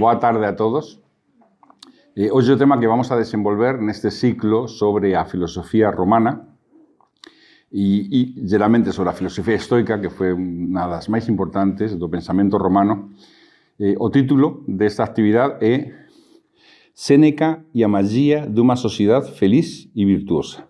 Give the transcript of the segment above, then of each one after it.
Boa tarde a todos. Hoxe o tema que vamos a desenvolver neste ciclo sobre a filosofía romana e geralmente sobre a filosofía estoica, que foi unha das máis importantes do pensamento romano. O título desta actividade é Séneca e a magia dunha sociedade feliz e virtuosa.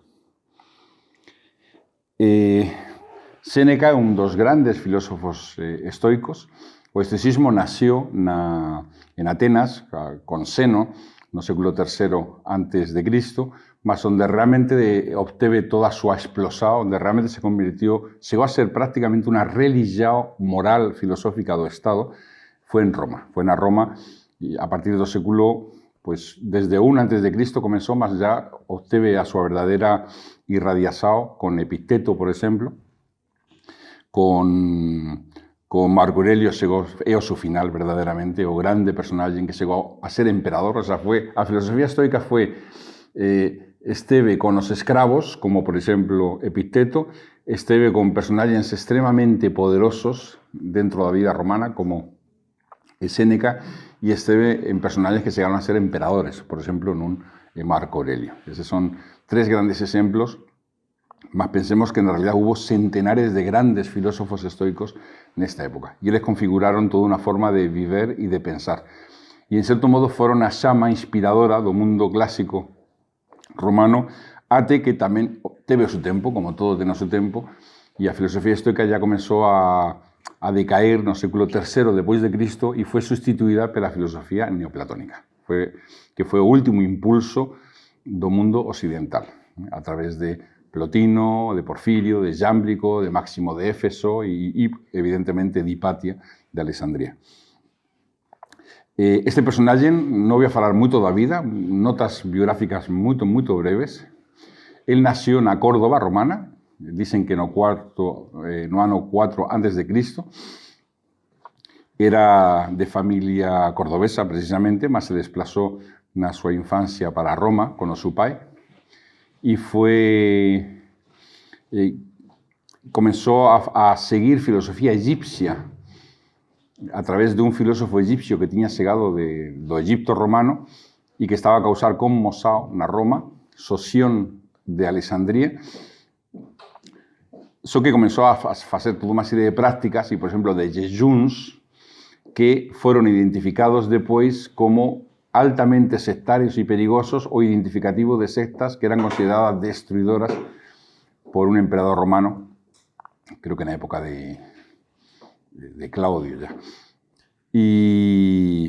Séneca é un dos grandes filósofos estoicos. O estoicismo nació en Atenas, con Seno, no século III antes de Cristo, mas onde realmente obteve toda a súa explosao, onde realmente chegou a ser prácticamente unha religión moral filosófica do Estado, foi en Roma. Foi na Roma e a partir do século, pues, desde un antes de Cristo comenzou, mas já obteve a súa verdadeira irradiação con Epicteto, por exemplo, con Marco Aurelio chegou, é o seu final verdadeiramente, o grande personaxe que chegou a ser emperador. O sea, a filosofía estoica esteve con os escravos, como por exemplo Epicteto, esteve con personaxes extremamente poderosos dentro da vida romana, como Séneca, e esteve en personaxes que chegaron a ser emperadores, por exemplo, nun Marco Aurelio. Eses son tres grandes exemplos. Mas pensemos que en realidad hubo centenares de grandes filósofos estoicos nesta época. E eles configuraron toda unha forma de viver e de pensar. E, en certo modo, foron a xama inspiradora do mundo clásico romano, até que tamén teve o seu tempo, como todo ten o seu tempo, e a filosofía estoica já comezou a decaer no século III depois de Cristo e foi sustituída pela filosofía neoplatónica, que foi o último impulso do mundo occidental, a través de Plotino, de Porfirio, de Jámblico, de Máximo de Éfeso e evidentemente, de Hipatia, de Alexandría. Este personaxe non voy a falar moito da vida, notas biográficas moito breves. El nació na Córdoba romana, dicen que no ano 4 antes de Cristo. Era de familia cordobesa, precisamente, mas se desplazou na súa infancia para Roma con o seu pai. Y comenzó a seguir filosofía egipcia a través de un filósofo egipcio que tenía chegado do Egipto romano y que estaba a causar conmoción na Roma, Soción de Alexandría. Só que comenzó a facer toda unha serie de prácticas y, por exemplo, de jejuns que foron identificados depois como altamente sectarios y perigosos o identificativos de sectas que eran consideradas destruidoras por un emperador romano, creo que en la época de Claudio ya,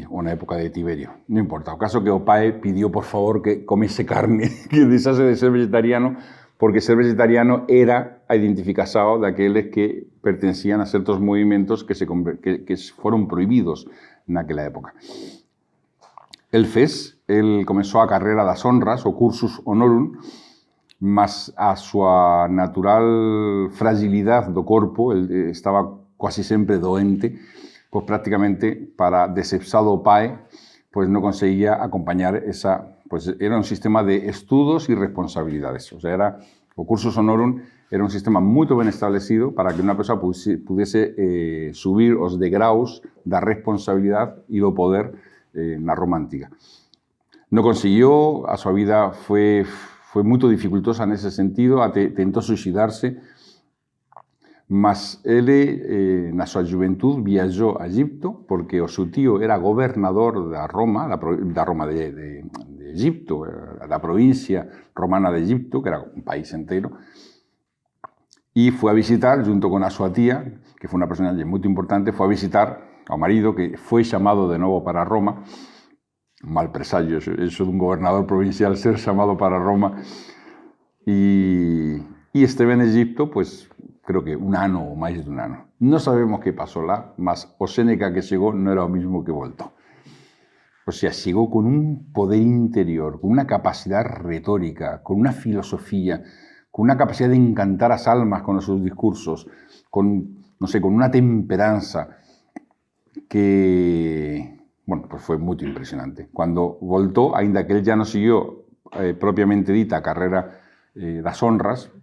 o en la época de Tiberio, no importa. O caso que o pai pidió por favor que comiese carne, que deixase de ser vegetariano, porque ser vegetariano era a identificación de aqueles que pertenecían a ciertos movimientos que fueron prohibidos naquela época. El comenzó a carrera das honras, o cursus honorum, mas a súa natural fragilidade do corpo, el estaba quasi sempre doente, pois prácticamente para decepção do pai, pois non conseguía acompañar era un sistema de estudos e responsabilidades. O sea, o cursus honorum era un sistema moito ben establecido para que unha persoa pudese subir os degraus da responsabilidade e do poder na Roma antiga. Non conseguiu, a súa vida foi moito dificultosa nese sentido, tentou suicidarse, mas ele, na súa juventud, viajou a Egipto, porque o seu tío era gobernador da Roma de Egipto, da provincia romana de Egipto, que era un país entero, e foi a visitar, junto con a súa tía, que foi unha persona moito importante, foi a visitar ao marido, que foi chamado de novo para Roma. Mal presagio, eso dun gobernador provincial ser chamado para Roma. E esteve en Egipto, pues, creo que un ano ou máis dun ano. Non sabemos que pasou lá, mas o Séneca que chegou non era o mismo que voltou. O sea, chegou con un poder interior, con unha capacidade retórica, con unha filosofía, con unha capacidade de encantar as almas con os seus discursos, con unha temperanza que, bueno, pues foi moito impresionante. Cando voltou, aínda que el ya non siguió propiamente dita a carrera das honras,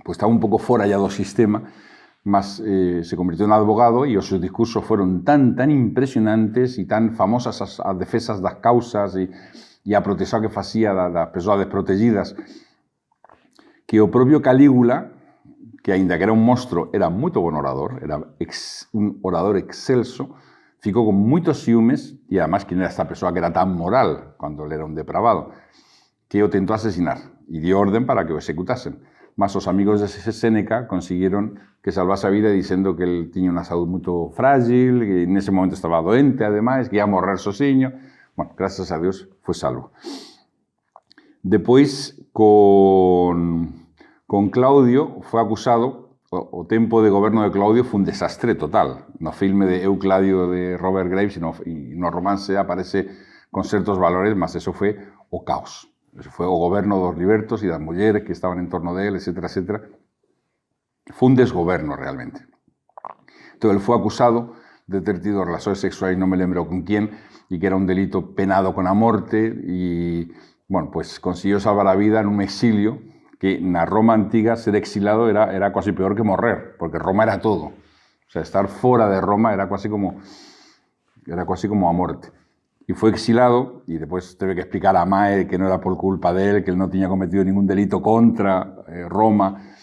pues estaba un pouco fora ya do sistema, mas se convirtió en advogado e os seus discursos foron tan impresionantes e tan famosas as defensas das causas e a protección que facía das persoas desprotegidas, que o propio Calígula, que aínda que era un monstro, era moito bon orador, era un orador excelso, ficou con moitos ciúmes, e además que era esta persoa que era tan moral, cando ele era un depravado, que o tentou asesinar, e dio orden para que o executasen. Mas os amigos de Séneca consiguieron que salvase a vida diciendo que ele tiña unha saúde moito frágil, que nese momento estaba doente, ademais, que ia morrer sozinho. Bueno, gracias a Dios, foi salvo. Depois, con Claudio, foi acusado, o tempo de goberno de Claudio foi un desastre total. No filme de Eucladio de Robert Graves e no romance aparece con certos valores, mas eso foi o caos. Eso foi o goberno dos libertos e das mulleres que estaban en torno de él, etcétera, etcétera. Foi un desgoberno realmente. Entón, ele foi acusado de ter tido relacións sexuais, non me lembro con quién, e que era un delito penado con a morte, e, bueno, pues consiguió salvar a vida nun exilio, que na Roma antiga ser exilado era casi peor que morrer, porque Roma era todo. O sea, estar fora de Roma era casi como a morte. Y fue exilado, y después tuve que explicar a Mae que no era por culpa de él, que él no tenía cometido ningún delito contra Roma,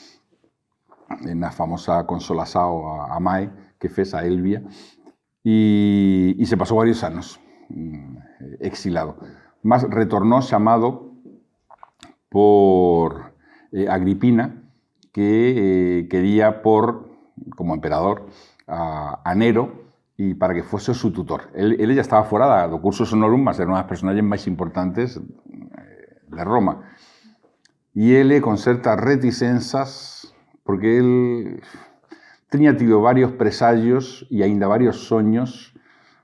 en la famosa consolação a Mae, que fez a Elvia, y se pasó varios años exilado. Mas retornó llamado por Agripina, que quería como emperador a Nero y para que fuese su tutor. Él ya estaba fora do cursus honorum, mas era unha das personaxes máis importantes de Roma. E ele, con certas reticenzas, porque él tiña tido varios presagios e aínda varios soños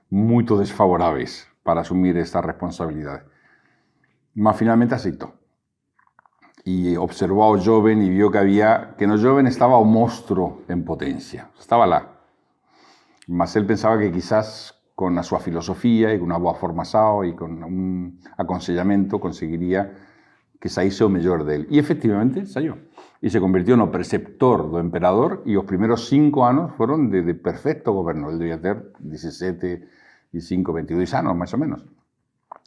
moito desfavoráveis para asumir esta responsabilidade. Mas finalmente aceitou. Y observó ao joven y vio que no joven estaba o monstruo en potencia. Estaba lá. Mas él pensaba que quizás con a súa filosofía e con unha boa formación e con un aconsellamento conseguiría que saíse o mellor del. E efectivamente saiu. E se convirtió no preceptor do emperador e os primeiros 5 anos foron de perfecto goberno. Él debía ter 17 e 5, 22 anos, máis ou menos.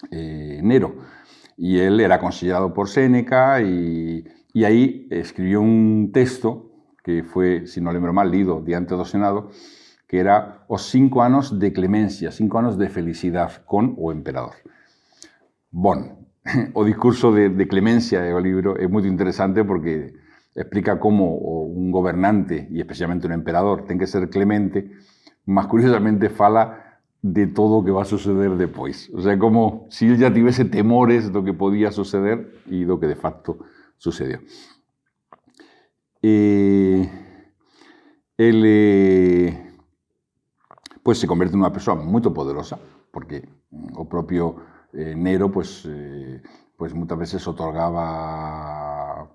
Nero. Y él era aconsellado por Séneca y ahí escribió un texto que fue, si no lembro mal, lido diante do Senado, que era os 5 anos de clemencia, 5 anos de felicidad con o emperador. Bon, o discurso de clemencia do libro é moito interesante porque explica como un gobernante, e especialmente un emperador, ten que ser clemente, mas curiosamente fala de todo o que va a suceder depois. O sea, como si él ya tivese temores do que podía suceder e do que de facto sucedió. Pues se convierte en unha persoa moito poderosa, porque o propio Nero pues muchas veces otorgaba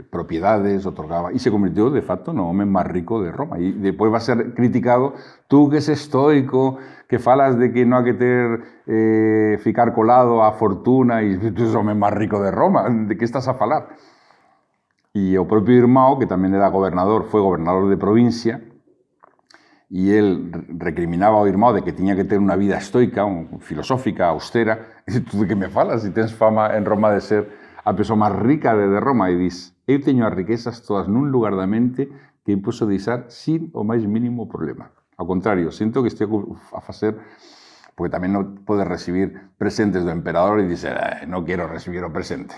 propiedades, y se convirtió de facto en el hombre más rico de Roma. Y después va a ser criticado, tú que es estoico, que falas de que no hay que ficar colado a fortuna y tú eres el hombre más rico de Roma, ¿de qué estás a falar? Y el propio Irmão, que también era gobernador, fue gobernador de provincia, y él recriminaba a Irmão de que tenía que tener una vida estoica, filosófica, austera. Y tú de qué me falas si tienes fama en Roma de ser a persoa máis rica de Roma, e diz, eu teño as riquezas todas nun lugar da mente que posso deixar sin o máis mínimo problema. Ao contrario, sinto que estou a facer, porque tamén non podes recibir presentes do emperador e dizer, non quero recibir o presente.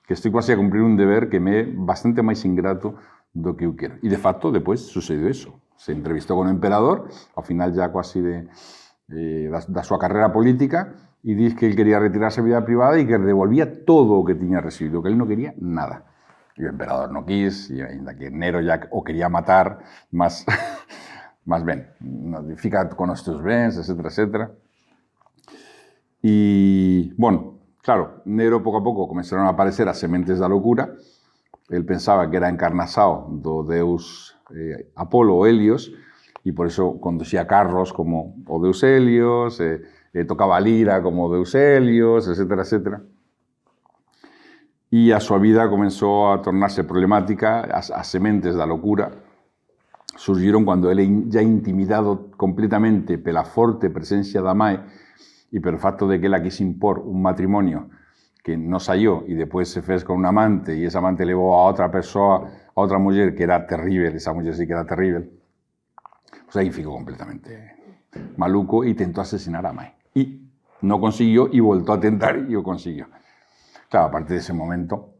Que estou quase a cumprir un deber que me é bastante máis ingrato do que eu quero. E de facto, depois, sucedió eso. Se entrevistou con o emperador, ao final ya quasi da súa carreira política, y dice que él quería retirarse de vida privada y que devolvía todo lo que tenía recibido, que él no quería nada. Y el emperador no quiso, y ainda que Nero ya o quería matar, más ben, fica con nuestros bens, etcétera, etcétera. Y, bueno, claro, Nero poco a poco comenzaron a aparecer as sementes da locura. Él pensaba que era encarnação do deus Apolo o Helios, y por eso conducía carros como o deus Helios, tocaba lira como deus Helios, etcétera, etcétera. E a súa vida comenzou a tornarse problemática, as sementes da locura surgieron cuando él, ya intimidado completamente por la fuerte presencia de Amae y por el facto de que él aquí quis impor un matrimonio que no salió y después se fez con un amante y ese amante llevó a otra persona, a otra mujer que era terrible, esa mujer sí que era terrible, pues ahí ficó completamente maluco y intentó asesinar a Amae. Y no consiguió y volvió a tentar y lo consiguió. Claro, a partir de ese momento,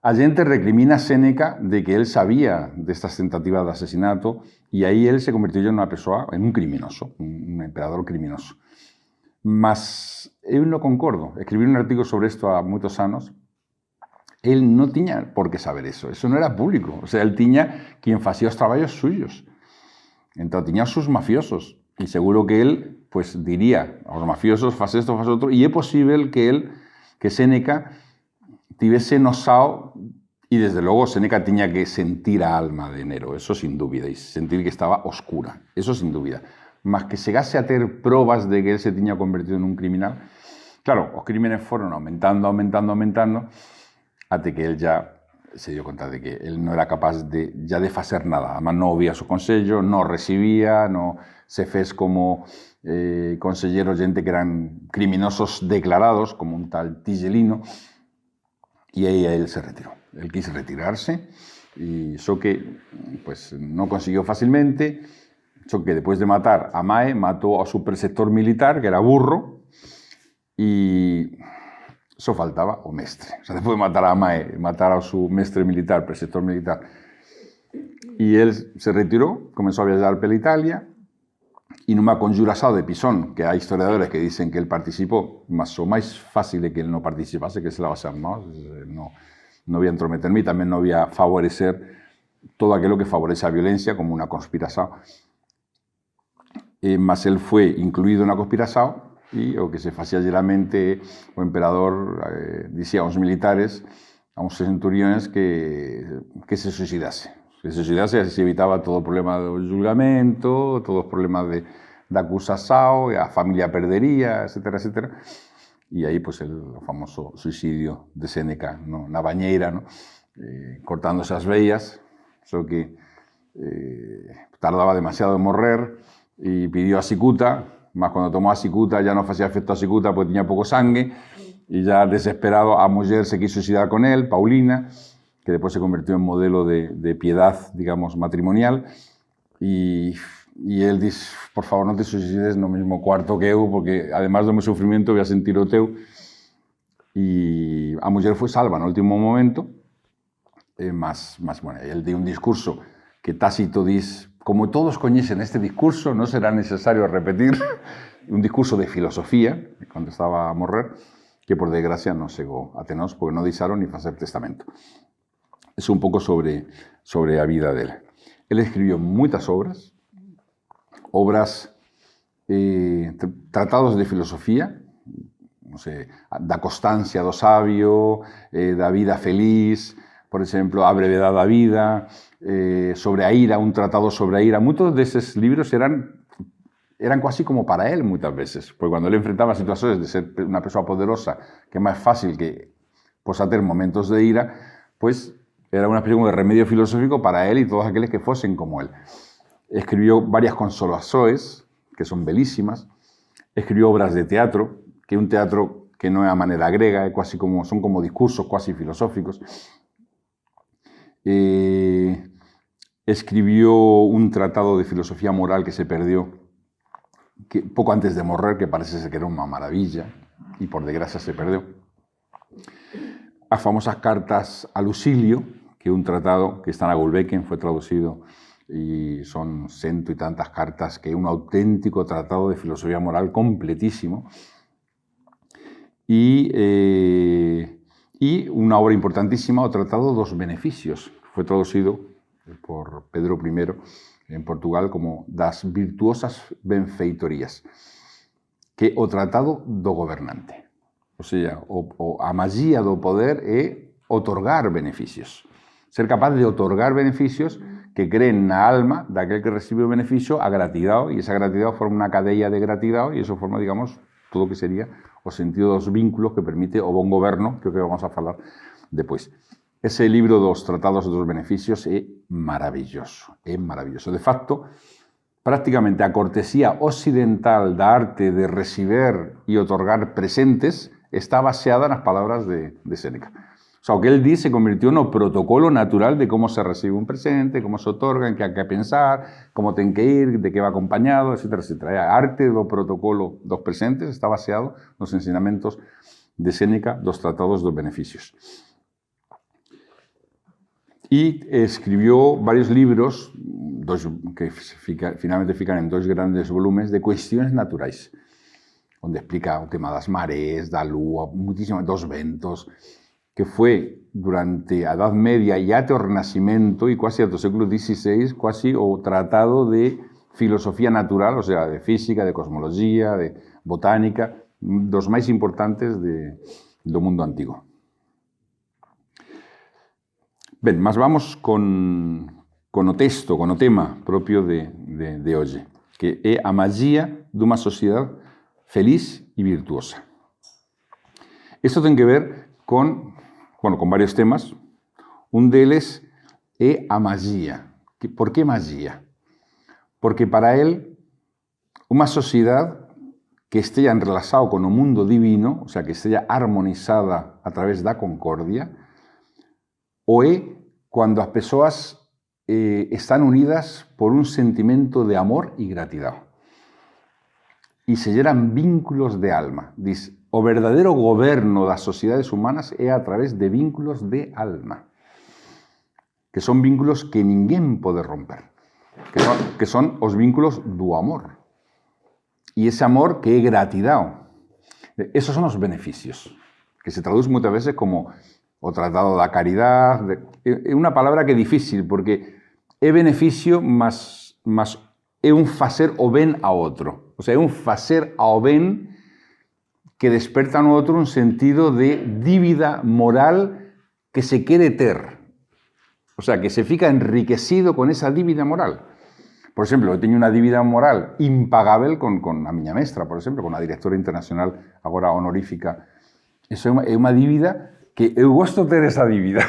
Allende recrimina a Séneca de que él sabía de estas tentativas de asesinato y ahí él se convirtió en una persona, en un criminoso, un emperador criminoso. Mas él no concordo. Escribí un artículo sobre esto a muchos años. Él no tenía por qué saber eso. Eso no era público. O sea, él tenía quien hacía los trabajos suyos. Entonces tenía sus mafiosos. Y seguro que él, pues, diría a los mafiosos, faz esto, faz otro. Y es posible que Séneca tuviese nosado, y desde luego Séneca tenía que sentir a alma de Nero, eso sin duda, y sentir que estaba oscura, eso sin duda. Mas que llegase a tener pruebas de que él se tenía convertido en un criminal, claro, los crímenes fueron aumentando, hasta que él ya se dio cuenta de que él no era capaz de hacer nada. Además no oía su consejo, no recibía, no se fez como consejeros, gente que eran criminosos declarados, como un tal Tigelino, y ahí él se retiró. Él quiso retirarse y eso que pues, no consiguió fácilmente. Eso que después de matar a Amae, mató a su preceptor militar, que era Burro, y eso faltaba o mestre. O sea, después de matar a Amae, matar a su mestre militar, preceptor militar. Y él se retiró, comenzó a viajar por Italia, y numa conjuración de Pisón, que hay historiadores que dicen que él participó, mas o más fácil de que él no participase, que se la va a hacer, no voy a entrometerme y también no voy a favorecer todo aquello que favorece a violencia como una conspiración. Mas él fue incluido en la conspiración y lo que se hacía generalmente, o emperador decía a los militares, a los centuriones que se suicidase. Se suicidase, así se evitaba todo problema del julgamento, todos los problemas de acusación, la familia perdería, etcétera, etcétera. Y ahí pues el famoso suicidio de Séneca, ¿no? Na bañera, ¿no? Cortándose las veas, eso que tardaba demasiado en morrer, y pidió a cicuta, mas cuando tomó a cicuta ya no hacía efecto a cicuta porque tenía poco sangue, y ya desesperado a mujer se quiso suicidar con él, Paulina, que después se convirtió en modelo de piedad, digamos, matrimonial, y él dice, por favor no te suicides no mismo cuarto que eu, porque además de mi sufrimiento voy a sentir o teu, y a mujer fue salva en el último momento, más bueno, él dio un discurso que Tácito dice, como todos conocen este discurso, no será necesario repetir, un discurso de filosofía, cuando estaba a morrer, que por desgracia no llegó a tener, porque no disaron ni hacer testamento. Es un poco sobre la vida de él. Él escribió muchas obras, tratados de filosofía, no sé, da constancia do sabio, da vida feliz, por ejemplo, a brevedad da vida, sobre a ira, un tratado sobre a ira. Muchos de esos libros eran casi como para él muchas veces, porque cuando él enfrentaba situaciones de ser una persona poderosa, que es más fácil que tener momentos de ira, pues era una especie de remedio filosófico para él y todos aquellos que fuesen como él. Escribió varias consolaciones, que son belísimas. Escribió obras de teatro, que es un teatro que no es a manera griega, son como discursos cuasi filosóficos. Escribió un tratado de filosofía moral que se perdió poco antes de morir, que parece ser que era una maravilla, y por desgracia se perdió. Las famosas cartas a Lucilio, que es un tratado que está en Gulbenkian, fue traducido, y son ciento y tantas cartas, que es un auténtico tratado de filosofía moral completísimo. Y una obra importantísima, el Tratado de los Beneficios, que fue traducido por Pedro I en Portugal como das virtuosas benfeitorías, que o tratado do gobernante. O sea, a magia do poder é otorgar beneficios. Ser capaz de otorgar beneficios que creen na alma de aquel que recibe o beneficio a gratidão, y esa gratidão forma una cadella de gratidão, y eso forma, digamos, todo o que sería o sentido dos vínculos que permite o bon goberno, que é o que vamos a falar despois. ese libro dos Tratados dos Beneficios é maravilloso, é maravilloso. De facto, prácticamente a cortesía occidental da arte de recibir e otorgar presentes está baseada nas palabras de Séneca. O sea, o que él dice se convirtió no protocolo natural de cómo se recibe un presente, cómo se otorga, en qué hay que pensar, cómo ten que ir, de qué va acompañado, etcétera, etcétera. A arte do protocolo dos presentes está baseado nos ensinamentos de Séneca dos Tratados dos Beneficios. Y escribió varios libros, que finalmente fican en dos grandes volúmenes, de cuestiones naturais, onde explica o tema das marés, da lúa, dos ventos, que foi durante a Edad Media e até o Renascimento e quase até o século XVI, quase o tratado de filosofía natural, ou seja, de física, de cosmologia, de botánica, dos máis importantes do mundo antigo. Ben, mas vamos con o texto, con o tema propio de hoxe, que é a magia dunha sociedade feliz e virtuosa. Isto ten que ver con varios temas. Un deles é a magia. Por que magia? Porque para él, unha sociedade que esteja enrelaxado con o mundo divino, o sea, que esteja armonizada a través da concordia, o é cando as persoas están unidas por un sentimento de amor e gratidão. E se geran vínculos de alma. Diz, o verdadeiro goberno das sociedades humanas é a través de vínculos de alma, que son vínculos que ninguén pode romper, que son os vínculos do amor. E ese amor que é gratidão. Esos son os beneficios, que se traduce moitas veces como o tratado da caridade. É unha palabra que é difícil, porque é beneficio, mas é un facer o ben a outro. O sea, é un facer ao ben que desperta no outro un sentido de dívida moral que se quere ter. O sea, que se fica enriquecido con esa dívida moral. Por exemplo, eu teño unha dívida moral impagável con a miña mestra, por exemplo, con a directora internacional agora honorífica. Eso é unha dívida que eu gosto de ter esa dívida.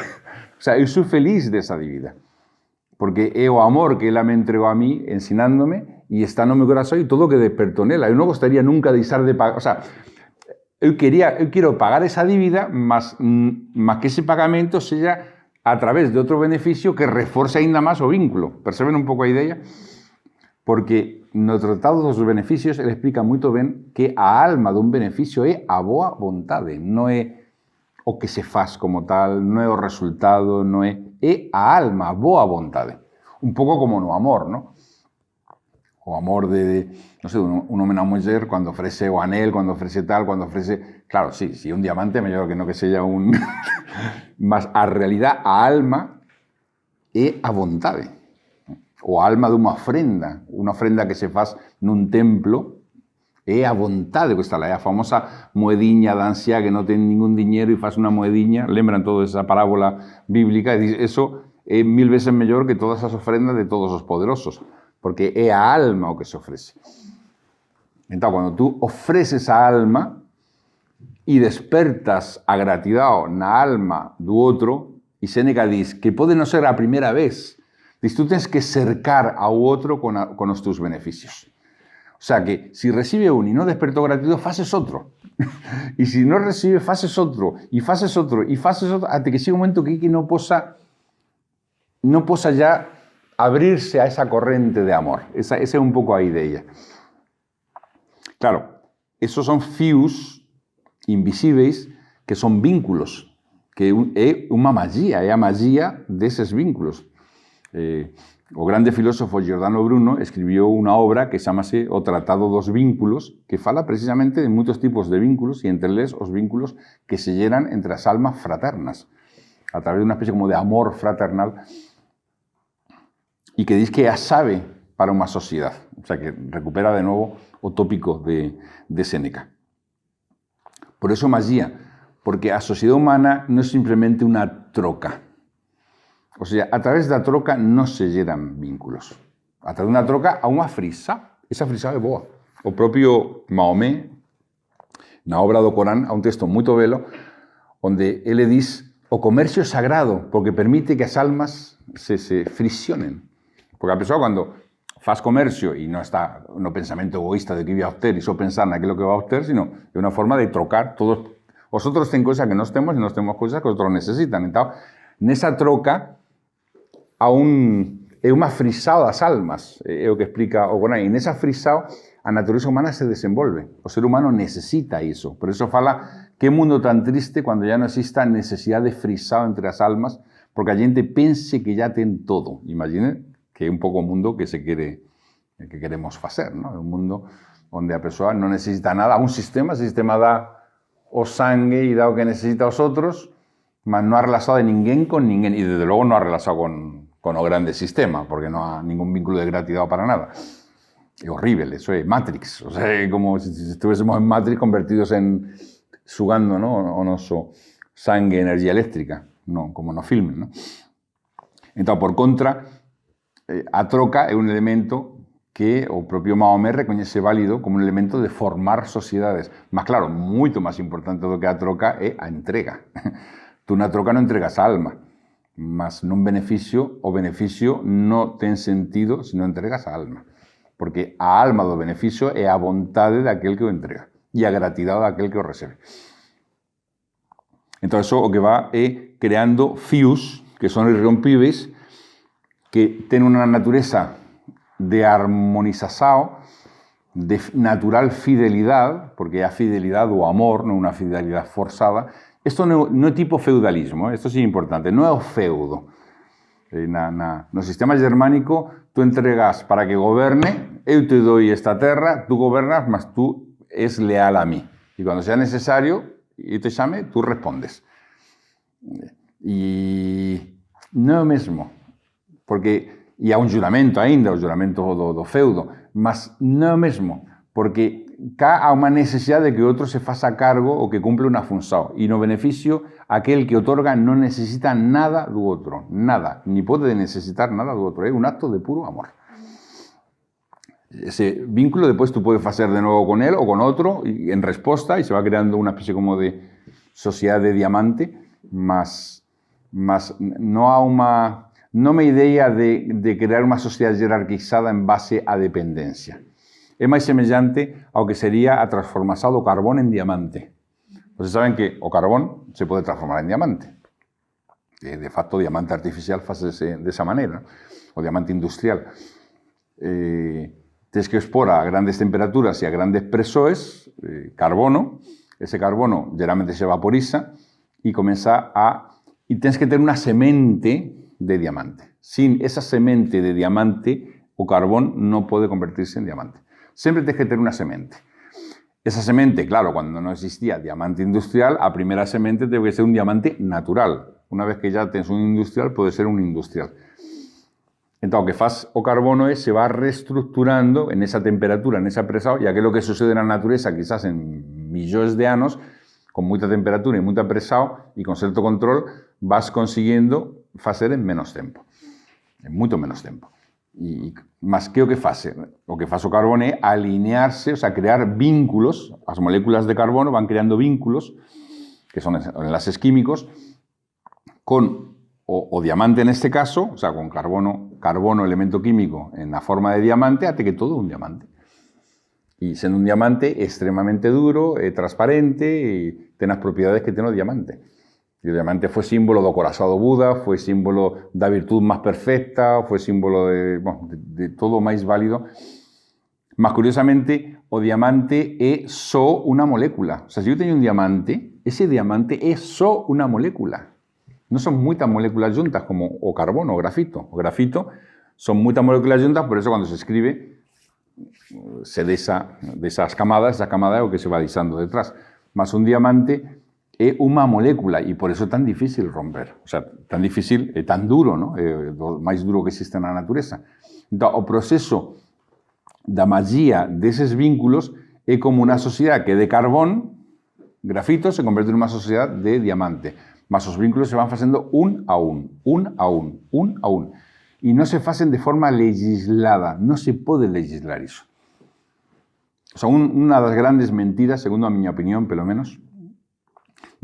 O sea, eu sou feliz desa dívida. Porque é o amor que ela me entregou a mí ensinándome e está no meu corazón e todo o que despertou nela. Eu non gostaría nunca de deixar de pagar. O sea, eu quero pagar esa dívida, mas que ese pagamento seja a través de outro beneficio que reforce aínda máis o vínculo. Perceben un pouco a idea? Porque no Tratado dos Beneficios ele explica moito ben que a alma dun beneficio é a boa vontade, non é o que se faz como tal, non é o resultado, non é a alma, a boa vontade. Un pouco como no amor, non? O amor non sei, un home na muller, cando ofrece o anel, cando ofrece tal, cando ofrece... Claro, sí, un diamante, mellor que non que sella un... Mas a realidad, a alma, é a vontade. O alma dunha ofrenda que se faz nun templo, é a vontade que está lá. É a famosa moediña da anciá que non ten ningún diñeiro e faz unha moediña. Lembran toda esa parábola bíblica? E dice, eso é 1000 veces mellor que todas as ofrendas de todos os poderosos. Porque é a alma o que se ofrece. Entón, cando tú ofreces a alma e despertas a gratidão na alma do outro, e Séneca diz que pode non ser a primeira vez, diz, tú tens que cercar ao outro con os teus beneficios. O sea que, si recibe un e non despertou gratidão, faces outro. E si non recibe, faces outro, e faces outro, e faces outro, até que chega un momento que non posa ya abrirse a esa corrente de amor. Esa é un pouco a idea. Claro, esos son fios invisíveis que son vínculos, que é unha magia, é a magia deses vínculos. O grande filósofo Giordano Bruno escribiu unha obra que chamase O Tratado dos Vínculos, que fala precisamente de moitos tipos de vínculos e entre eles os vínculos que se llenan entre as almas fraternas, a través de unha especie como de amor fraternal, e que diz que é a chave para unha sociedade. O sea, que recupera de novo o tópico de Séneca. Por eso magia, porque a sociedade humana non é simplemente unha troca. O sea, a través da troca non se lleran vínculos. A través dunha troca a unha frisa. Esa frisa é boa. O propio Maomé, na obra do Corán, a un texto moito belo, onde ele diz, o comercio sagrado, porque permite que as almas se frisionen. Porque a pessoa, quando faz comercio e non está no pensamento egoísta de que iba a obter e só pensar naquilo que va a obter, sino é unha forma de trocar todos. Os outros ten cousas que nós temos e nós temos cousas que os outros necesitan. Então, nesa troca, é unha frisao das almas, é o que explica o Corán. E nesa frisao, a natureza humana se desenvolve. O ser humano necesita iso. Por eso fala que mundo tan triste cando ya non exista necesidade de frisao entre as almas, porque a gente pense que ya ten todo. Imaginen que é un pouco o mundo que queremos facer, ¿no? É un mundo onde a persoa non necesita nada. Un sistema dá o sangue e dá o que necesita aos outros, mas non ha relaxado de ninguén con ninguén. E, desde logo, non ha relaxado con o grande sistema, porque non ha ningún vínculo de gratuidade para nada. É horrible, eso é Matrix. O sea, é como se estuviésemos en Matrix convertidos en sugando, ¿no?, o noso sangue, energía eléctrica, no, como no filmen, ¿no? Entón, por contra, a troca é un elemento que o propio Mahomé recoñece válido como un elemento de formar sociedades. Mas, claro, moito máis importante do que a troca é a entrega. Tú na troca non entregas a alma, mas nun beneficio, o beneficio non ten sentido se non entregas a alma. Porque a alma do beneficio é a vontade daquel que o entrega e a gratidade daquel que o recebe. Entón, iso o que va é creando fios que son irrompíveis, que ten unha natureza de armonización, de natural fidelidade, porque é a fidelidade do amor, non unha fidelidade forzada. Isto non é tipo feudalismo, isto sí é importante, non é o feudo. No sistema germánico, tú entregas para que goberne, eu te doy esta terra, tú gobernas, mas tú es leal a mí. E cando sea necesario, e te chame, tú respondes. E non é o mesmo, porque e há un juramento aínda, o juramento do feudo, mas non é o mesmo, porque cá há unha necesidade de que o outro se faça cargo ou que cumpla unha función, e no beneficio, aquel que otorga non necesita nada do outro, nada, ni pode necesitar nada do outro, é un acto de puro amor. Ese vínculo despois tú podes facer de novo con él ou con outro, y en resposta, e se va creando unha especie como de sociedade de diamante, mas non há unha idea de crear unha sociedade jerarquizada en base á dependencia. É máis semellante ao que sería a transformación do carbón en diamante. Vocês saben que o carbón se pode transformar en diamante. De facto, o diamante artificial fazese desa maneira, o diamante industrial. Tens que expor a grandes temperaturas e a grandes presoes carbono. Ese carbono geralmente se vaporiza e comeza e tens que ter unha semente de diamante. Sin esa semente de diamante, o carbón non pode convertirse en diamante. Sempre tens que ter unha semente. Esa semente, claro, cando non existía diamante industrial, a primeira semente debe ser un diamante natural. Unha vez que ya tens un industrial, pode ser un industrial. Entón, o que faz o carbono é se va reestructurando en esa temperatura, en esa presión, e aquilo que sucede na natureza, quizás en millóns de anos, con moita temperatura e moita presión, e con certo control, vas consiguiendo facer en menos tempo. En moito menos tempo. Mas que o que faz? O que faz o carbono é alinearse, o sea, crear vínculos. As moléculas de carbono van creando vínculos, que son enlaces químicos, con o diamante neste caso, o sea, con carbono, elemento químico, en la forma de diamante, até que todo é un diamante. E sendo un diamante extremadamente duro, transparente, e ten as propiedades que ten o diamante. E o diamante foi símbolo do corazón do Buda, foi símbolo da virtud máis perfecta, foi símbolo de todo o máis válido. Mas, curiosamente, o diamante é só unha molécula. O sea, se eu teño un diamante, ese diamante é só unha molécula. Non son moitas moléculas juntas, como o carbono, o grafito. O grafito son moitas moléculas juntas, por eso, cando se escribe, se desas camadas, esa camada é o que se va deixando detrás. Mas un diamante é unha molécula e por eso é tan difícil romper. O sea, tan difícil e tan duro, ¿no? É o máis duro que existe na natureza. Entón, o proceso da magía deses vínculos é como unha sociedade que de carbón, grafito, se converte en unha sociedade de diamante. Mas os vínculos se van facendo un a un. E non se facen de forma legislada. Non se pode legislar iso. O sea, unha das grandes mentiras, segundo a miña opinión, pelo menos,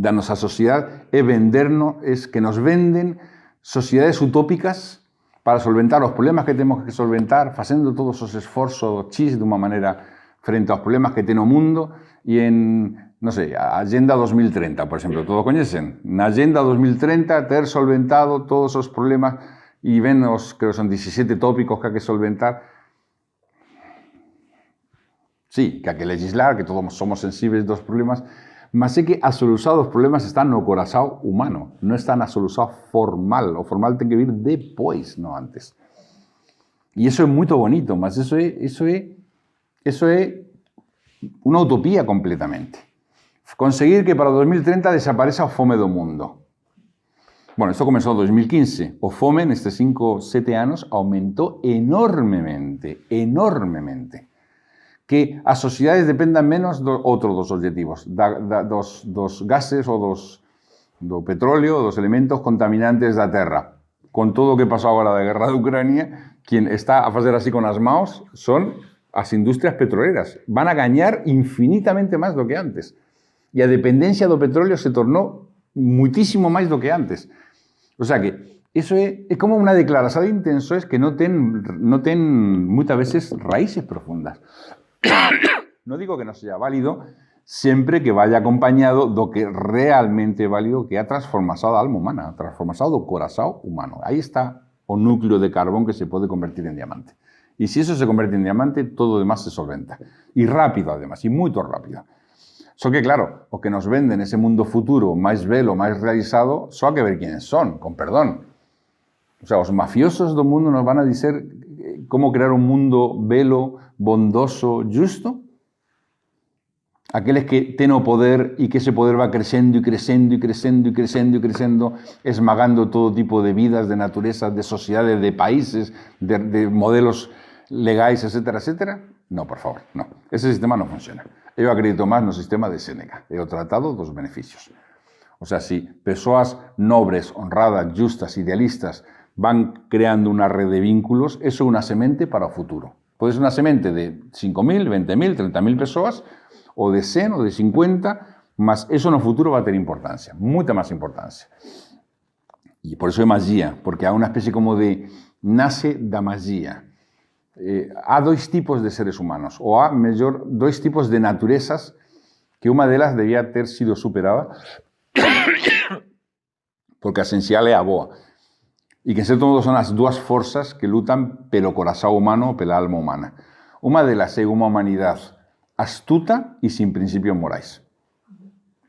da nosa sociedade é vendernos, es que nos venden sociedades utópicas para solventar os problemas que temos que solventar, facendo todos os esforzos chis de unha maneira frente aos problemas que ten o mundo e en, non sei, a Agenda 2030, por exemplo, todos coñecen. Na Agenda 2030 ter solventado todos os problemas e ven os, creo que son 17 tópicos que hai que solventar. Sí, que hai que legislar, que todos somos sensibles dos problemas, mas é que a solución dos problemas está no corazón humano, non está na solución formal. O formal ten que vir depois, non antes. E iso é moito bonito, mas iso é unha utopía completamente. Conseguir que para o 2030 desapareza o fome do mundo. Bueno, isto comenzou en 2015. O fome nestes 5, 7 anos aumentou enormemente, enormemente. Que as sociedades dependan menos do outro dos objetivos, dos gases ou do petróleo, dos elementos contaminantes da terra. Con todo o que pasou agora da guerra de Ucrania, quien está a facer así con as mãos son as industrias petroleras. Van a gañar infinitamente máis do que antes. E a dependencia do petróleo se tornou muitísimo máis do que antes. O sea que eso é como unha declaración de intenções que non ten moitas veces raíces profundas. No digo que no sea válido siempre que vaya acompañado do que realmente é válido, que é a transformación da alma humana, a transformación do corazón humano. Aí está o núcleo de carbón que se pode convertir en diamante. E se eso se converte en diamante, todo o demás se solventa. E rápido, además, e moito rápido. Só que, claro, o que nos venden ese mundo futuro máis belo, máis realizado, só hai que ver quiénes son, con perdón. O sea, os mafiosos do mundo nos van a dizer como crear un mundo belo, bondoso, justo. Aqueles que ten o poder e que ese poder va crecendo e crecendo e crecendo e crecendo e crecendo, esmagando todo tipo de vidas, de naturezas, de sociedades, de países, de modelos legais, etcétera, etcétera. No, por favor, no. Ese sistema non funciona. Eu acredito máis no sistema de Séneca, é o tratado dos beneficios. O sea, si persoas nobres, honradas, justas, idealistas, van creando una red de vínculos, eso es una semente para el futuro. Puede ser una semente de 5.000, 20.000, 30.000 personas, o de 100 o de 50, mas eso en el futuro va a tener importancia, mucha más importancia. Y por eso es magia, porque hay una especie como de nace da magia. Hay dos tipos de seres humanos, o hay, mellor, dos tipos de naturezas que una de ellas debía ter sido superada, porque a esencial é a boa. E que, en certo modo, son as dúas forzas que lutan pelo corazón humano, pela alma humana. Unha delas é unha humanidade astuta e sin principios morais.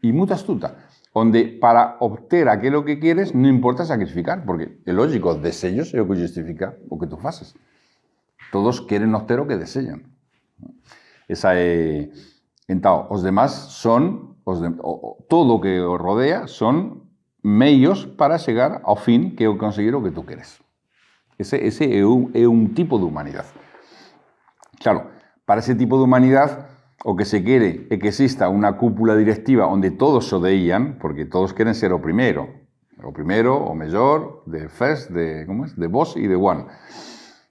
E moito astuta, onde para obter aquilo que queres non importa sacrificar, porque é lógico, deseos é o que justifica o que tú faces. Todos queren obter o que desean. Esa é... Entón, os demás son... todo o que os rodea son meios para chegar ao fin que é o conseguir o que tú queres. Ese é un tipo de humanidade. Claro, para ese tipo de humanidade o que se quere é que exista unha cúpula directiva onde todos se odeían, porque todos queren ser o primeiro, o mellor, de first, de boss e de one.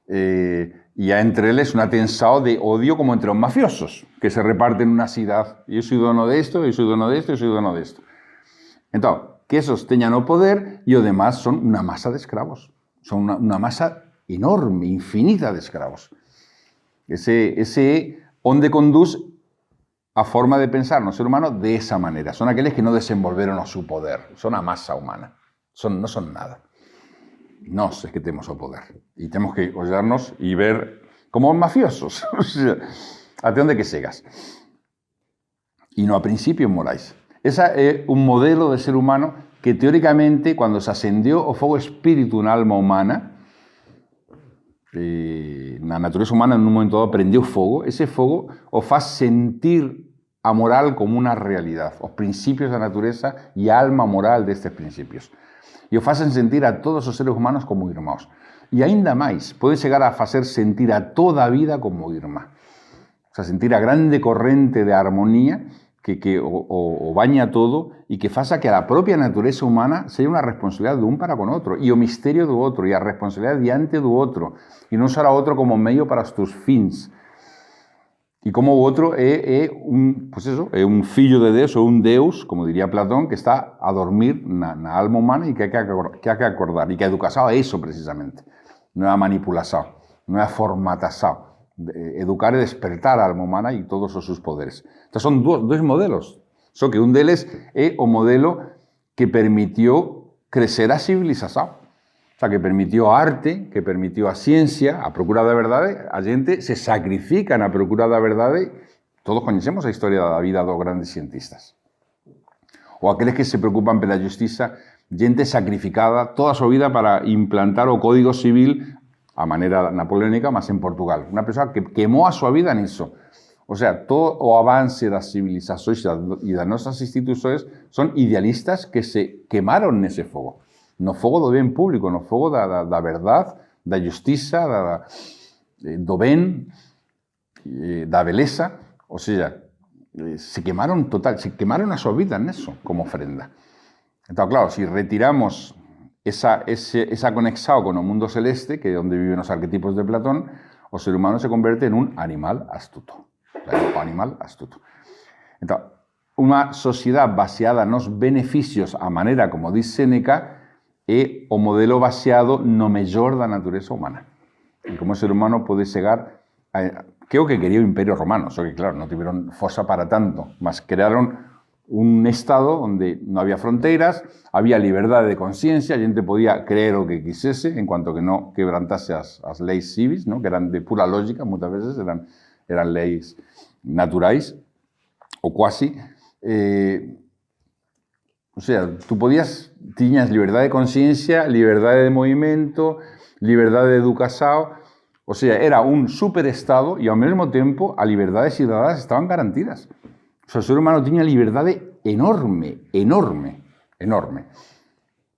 E há entre eles unha tensión de odio como entre os mafiosos, que se reparten unha cidade. Eu soy dono de isto, eu soy dono de isto, eu soy dono de isto. Entón, que esos teñan o poder e o demás son unha masa de escravos. Son unha masa enorme, infinita de escravos. Ese é onde conduz a forma de pensar no ser humano de esa manera. Son aqueles que non desenvolveron o seu poder. Son a masa humana. Non son nada. Nós é que temos o poder. E temos que ollarnos e ver como mafiosos. Até onde que chegas. E non a principios morais. Esa é un modelo de ser humano que teóricamente, cando se ascendió o fogo espírito na alma humana, na natureza humana en un momento dado aprendeu fogo, ese fogo o faz sentir a moral como unha realidade, os principios da natureza e a alma moral destes principios. E o facen sentir a todos os seres humanos como irmãos. E aínda máis, pode chegar a facer sentir a toda a vida como irmá. O sea, sentir a grande corrente de armonía que o baña todo e que faça que a propia natureza humana seja unha responsabilidade dun para con outro, e o misterio do outro, e a responsabilidade diante do outro, e non usar a outro como medio para os teus fins. E como o outro é un fillo de Deus ou un Deus, como diría Platón, que está a dormir na alma humana e que hai que acordar. E que a educación é iso precisamente. Non é a manipulación, non é a formatación. Educar e despertar a alma humana e todos os seus poderes. Entón, son dois modelos. Só que un deles é o modelo que permitió crecer a civilización. O sea, que permitió a arte, que permitió a ciencia, a procura da verdade, a xente se sacrifica na procura da verdade. Todos coñecemos a historia da vida dos grandes cientistas. Ou aqueles que se preocupan pela justiza, xente sacrificada toda a súa vida para implantar o Código Civil a maneira napoleónica, mas en Portugal. Unha persoa que quemou a súa vida niso. O sea, todo o avance das civilizacións e das nosas institucións son idealistas que se quemaron nese fogo. No fogo do ben público, no fogo da verdade, da justiza, do ben, da beleza. O sea, se quemaron total, se quemaron a súa vida neso como ofrenda. Entón, claro, se retiramos esa conexión con o mundo celeste, que é onde viven os arquetipos de Platón, o ser humano se converte en un animal astuto. O animal astuto. Entón, unha sociedade baseada nos beneficios, a maneira como diz Séneca, é o modelo baseado no mellor da natureza humana. E como o ser humano pode chegar a... Que é o que quería o Imperio Romano, só que, claro, non tiveron forza para tanto, mas crearon un estado onde non había fronteiras, había liberdade de conciencia, a xente podía creer o que quisese, en cuanto que non quebrantase as leis civis, ¿no? Que eran de pura lógica, moitas veces eran leis naturais, ou quasi. O sea, tú tiñas liberdade de conciencia, liberdade de movimento, liberdade de educación. O sea, era un superestado e ao mesmo tempo a liberdade cidadás estaban garantidas. O sea, o ser humano tiña liberdade enorme, enorme, enorme.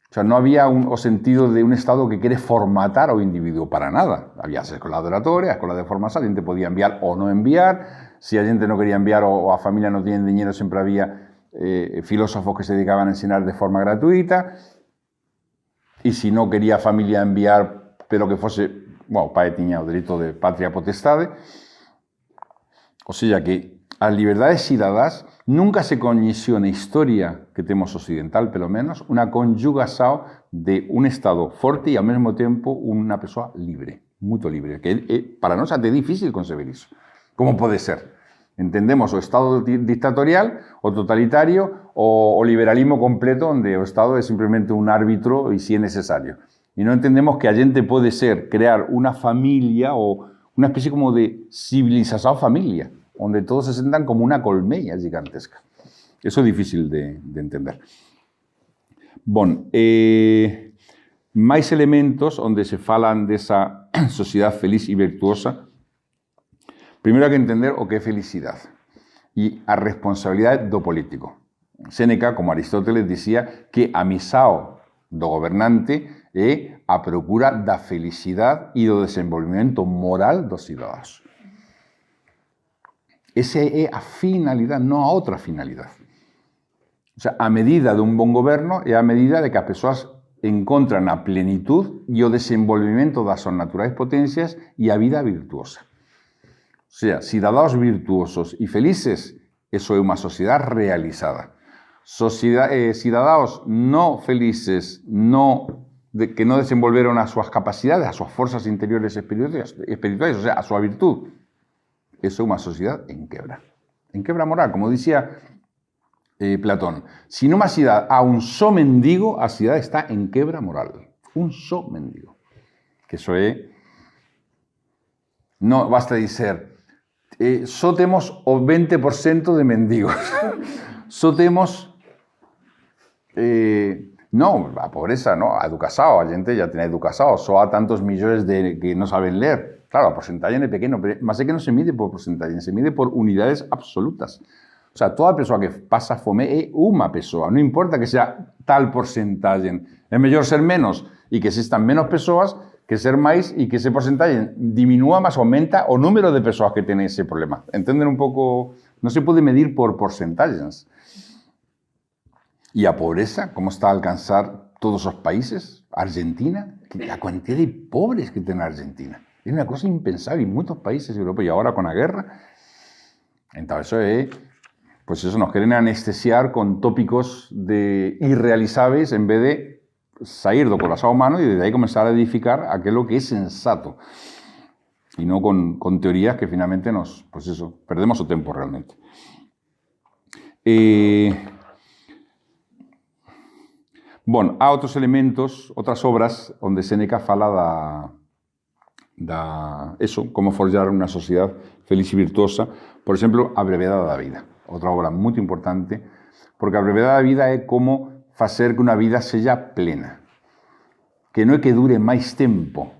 O sea, non había o sentido de un estado que quere formatar ao individuo para nada. Había as escolas de oratoria, as escolas de formación, a xente podía enviar ou non enviar. Se a xente non quería enviar ou a familia non tiña dinero, sempre había filósofos que se dedicaban a ensinar de forma gratuita, e se non quería a familia enviar, pero que fose, bueno, o pai tiña o dereito de patria potestade. O sea que as liberdades cidadás nunca se coñeció na historia que temos occidental, pelo menos, unha conjugación de un estado forte e ao mesmo tempo unha persoa libre, moito libre, que para nós é difícil conceber iso. Como pode ser? Entendemos o estado dictatorial, o totalitario, o liberalismo completo, onde o estado é simplemente un árbitro e si é necesario. E non entendemos que a xente pode crear unha familia ou unha especie como de civilización familia, onde todos se sentan como unha colmella gigantesca. Eso é difícil de entender. Bon, máis elementos onde se falan desa sociedade feliz e virtuosa. Primeiro hai que entender o que é felicidade e a responsabilidade do político. Séneca, como Aristóteles, dicía que a misión do gobernante é a procura da felicidade e do desenvolvimento moral dos cidadãos. Esa é a finalidade, non a outra finalidade. O sea, a medida dun bon goberno é a medida de que as persoas encontran a plenitud e o desenvolvimento das súas naturais potencias e a vida virtuosa. O sea, cidadãos virtuosos e felices, eso é unha sociedade realizada. Cidadãos non felices, que non desenvolveron as súas capacidades, as súas forzas interiores espirituais, o sea, a súa virtud, eso é unha sociedade en quebra moral, como dicía Platón. Se nunha cidade há un só mendigo, a cidade está en quebra moral. Un só mendigo. Que eso é... Non basta dizer... só temos o 20% de mendigos. Só temos... non, a pobreza, no, a educación, a xente ya ten educación, só há tantos millóns de que non saben ler. Claro, a porcentaxe é pequeno, mas é que non se mide por porcentaxe, se mide por unidades absolutas. O sea, toda persoa que pasa fome é unha persoa, non importa que sea tal porcentaxe. É mellor ser menos e que existan menos persoas que ser máis e que ese porcentaxe diminúa, mas aumenta o número de persoas que teñen ese problema. Entenden un pouco? Non se pode medir por porcentaxes. E a pobreza, como está a alcanzar todos os países? Argentina, a cantidad de pobres que ten a Argentina. É unha cosa impensable en moitos países europeos. E agora con a guerra, Entonces, pues eso, nos quieren anestesiar con tópicos irrealizables en vez de salir do corazón humano y desde ahí comenzar a edificar aquello que es sensato. Y no con teorías que finalmente pues eso, perdemos el tiempo realmente. Bueno, hay otros elementos, otras obras donde Séneca fala eso, cómo forjar una sociedad feliz y virtuosa. Por ejemplo, A brevedad da vida, otra obra muy importante, porque a brevedad da vida es cómo hacer que una vida sea plena, que no es que dure más tiempo,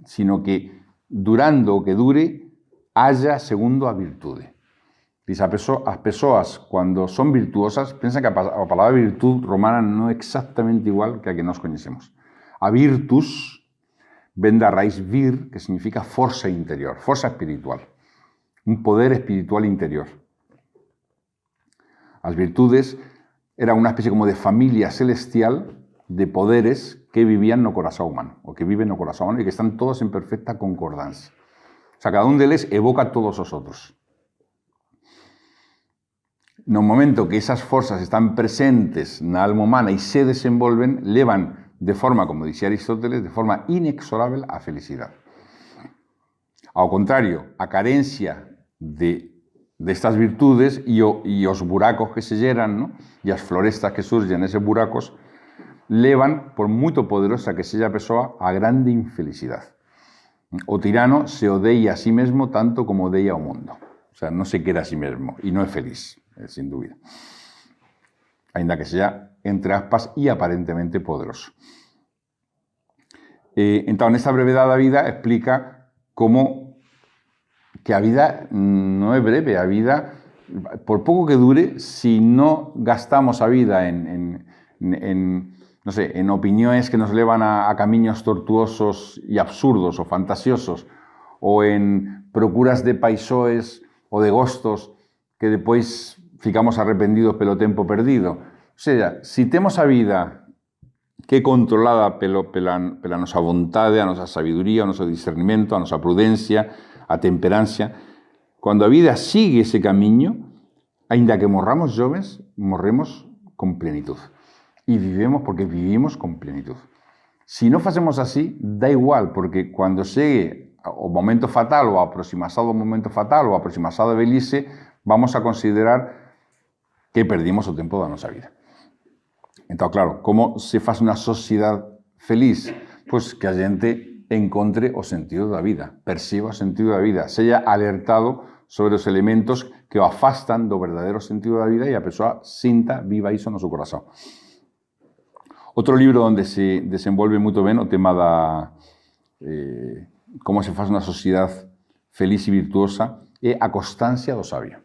sino que durando o que dure haya segundo a virtude. Dice, as persoas, cuando son virtuosas, piensan que a palabra virtud romana no es exactamente igual que a que nós conocemos. A virtus ven da raíz vir, que significa fuerza interior, fuerza espiritual, un poder espiritual interior. Las virtudes eran una especie como de familia celestial de poderes que vivían no corazón humano, o que viven no corazón humano, y que están todos en perfecta concordancia. O sea, cada uno de ellos evoca a todos los otros. No momento que esas fuerzas están presentes en la alma humana y se desenvolven, levan de forma, como decía Aristóteles, de forma inexorable a felicidad. Ao contrario, a carencia de estas virtudes y los buracos que se llenan, ¿no? Y las florestas que surgen en esos buracos, levan, por muy poderosa que sea la persona, a grande infelicidad. O tirano se odeia a sí mismo tanto como odeia ao mundo. O sea, no se quiere a sí mismo y no es feliz, sin duda. Ainda que sea, entre aspas, y aparentemente poderoso. Entonces, esta brevedad da vida explica cómo que a vida no es breve, a vida, por poco que dure, si no gastamos a vida no sé, en opiniones que nos llevan a caminos tortuosos y absurdos o fantasiosos, o en procuras de paisoes o de gostos que después ficamos arrepentidos pelo tempo perdido. O sea, si temos a vida que é controlada pela nosa vontade, a nosa sabiduría, o noso discernimento, a nosa prudencia, a temperancia, cando a vida sigue ese camiño, aínda que morramos jóvenes, morremos con plenitud. E vivemos porque vivimos con plenitud. Si non facemos así, da igual, porque cando chegue o momento fatal, o aproximado momento fatal, o aproximado de velhice, vamos a considerar que perdimos o tempo da nosa vida. Entón, claro, como se faz unha sociedade feliz? Pois que a xente encontre o sentido da vida, perciba o sentido da vida, seja alertado sobre os elementos que o afastan do verdadeiro sentido da vida e a persoa sinta, viva iso no seu corazón. Outro libro onde se desenvolve moito ben o tema como se faz unha sociedade feliz e virtuosa é A constancia do sabio.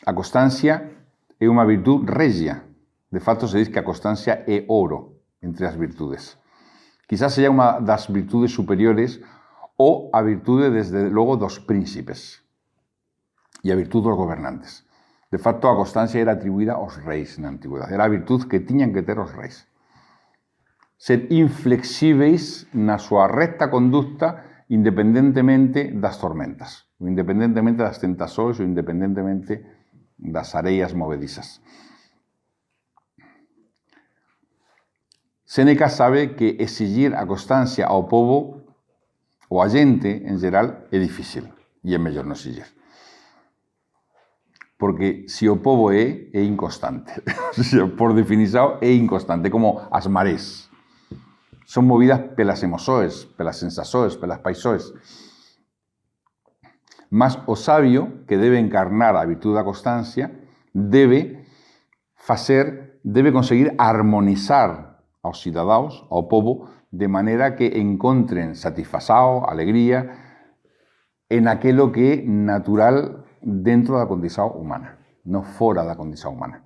A constancia é unha virtud regia. De facto, se diz que a constancia é ouro entre as virtudes. Quizás seja unha das virtudes superiores ou a virtude, desde logo, dos príncipes e a virtude dos gobernantes. De facto, a constancia era atribuída aos reis na antigüedade. Era a virtud que tiñan que ter os reis. Ser inflexíveis na súa recta conducta independentemente das tormentas, independentemente das tentações ou independentemente das areias movedizas. Séneca sabe que exigir a constancia ao povo ou a xente, en geral, é difícil e é mellor non exigir. Porque se o povo é inconstante. Por definición, é inconstante, como as marés. Son movidas pelas emoções, pelas sensações, pelas paixões. Mas o sabio, que debe encarnar a virtud da constancia, debe conseguir armonizar aos cidadaos, ao povo, de maneira que encontren satisfazao, alegría, en aquilo que é natural dentro da condición humana, non fora da condición humana.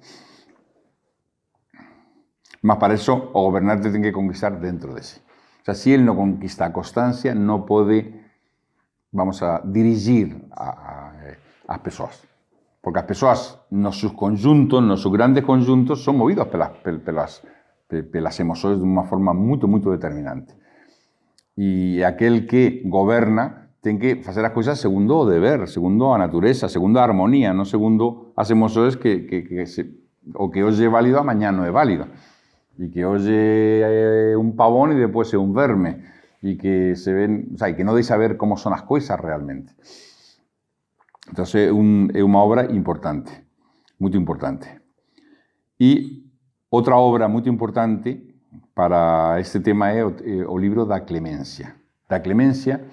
Mas para eso o gobernante ten que conquistar dentro de sí. O sea, si él non conquista a constancia, non pode, vamos a dirigir as persoas. Porque as persoas, nos seus conjuntos, nos seus grandes conjuntos, son movidos pelas emoções de unha forma moito determinante. E aquel que goberna ten que facer as cousas segundo o deber, segundo a natureza, segundo a armonía, non segundo as emoções o que hoxe é válido amañá non é válido. E que hoxe é un pavón e depois é un verme. E que se ven, o sea, que non deixa ver como son as cousas realmente. Entón, é unha obra importante, moito importante. E outra obra moito importante para este tema é o libro da Clemencia. Da Clemencia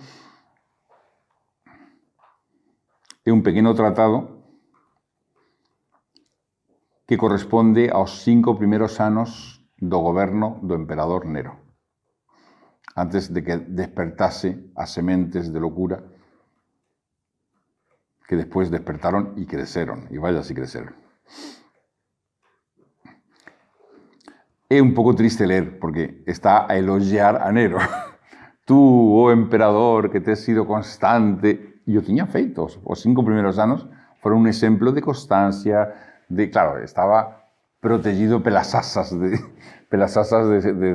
é un pequeno tratado que corresponde aos 5 primeiros anos do goberno do emperador Nero, antes de que despertase as sementes de locura que despois despertaron e creceron, e vaya si creceron. É un pouco triste ler, porque está a elogiar a Nero. Tú, o emperador, que tes sido constante, e o tiña feito. Os 5 primeiros anos foron un exemplo de constancia, claro, estaba protegido pelas asas de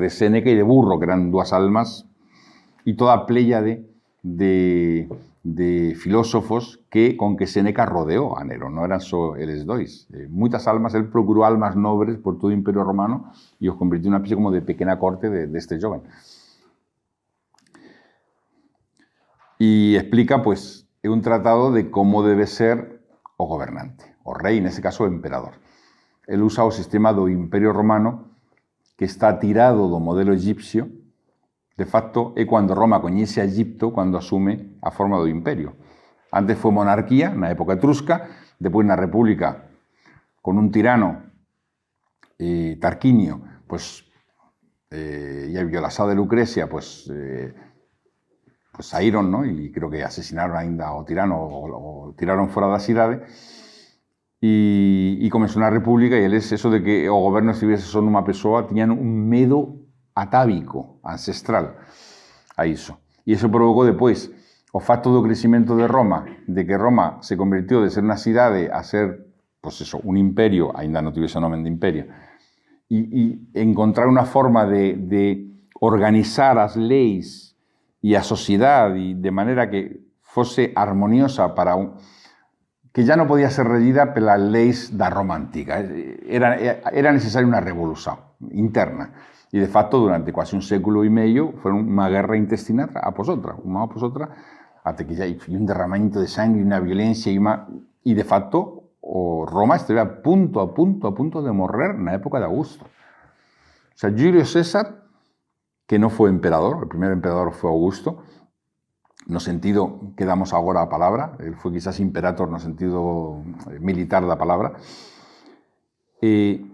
Séneca e de Burro, que eran 2 almas, e toda a pléyade de filósofos con que Séneca rodeou a Nero, non eran só eles dois. Moitas almas, el procurou almas nobres por todo o Imperio Romano e os convirtió en unha especie como de pequena corte deste joven. E explica, pois, é un tratado de como debe ser o gobernante, o rei, nese caso o emperador. El usa o sistema do Imperio Romano que está tirado do modelo egipcio. De facto, é cando Roma coñece a Egipto cando asume a forma do imperio. Antes foi monarquía, na época etrusca, depois na república, con un tirano, Tarquinio, e a violação de Lucrecia, saíron, ¿no? E creo que asesinaron ainda ao tirano, o tiraron fora da cidade, e comezou na república, e eles, eso de que o goberno estivese só nunha persoa, tiñan un medo atávico, ancestral, a iso. E iso provocou depois o facto do crecimento de Roma, de que Roma se convirtió de ser unha cidade a ser, un imperio, ainda non tivese o nome de imperio, e encontrar unha forma de organizar as leis e a sociedade de maneira que fose armoniosa para que ya non podía ser regida pelas leis da Roma antiga. Era necesaria unha revolución interna. E, de facto, durante quase un século e medio, foi unha guerra intestinal após outra, unha após outra, até que ya hai un derramamento de sangue, unha violencia, e, de facto, Roma esteve a punto de morrer na época de Augusto. O sea, Julio César, que non foi emperador, o primeiro emperador foi Augusto, no sentido que damos agora a palabra, ele foi quizás imperator no sentido militar da palabra,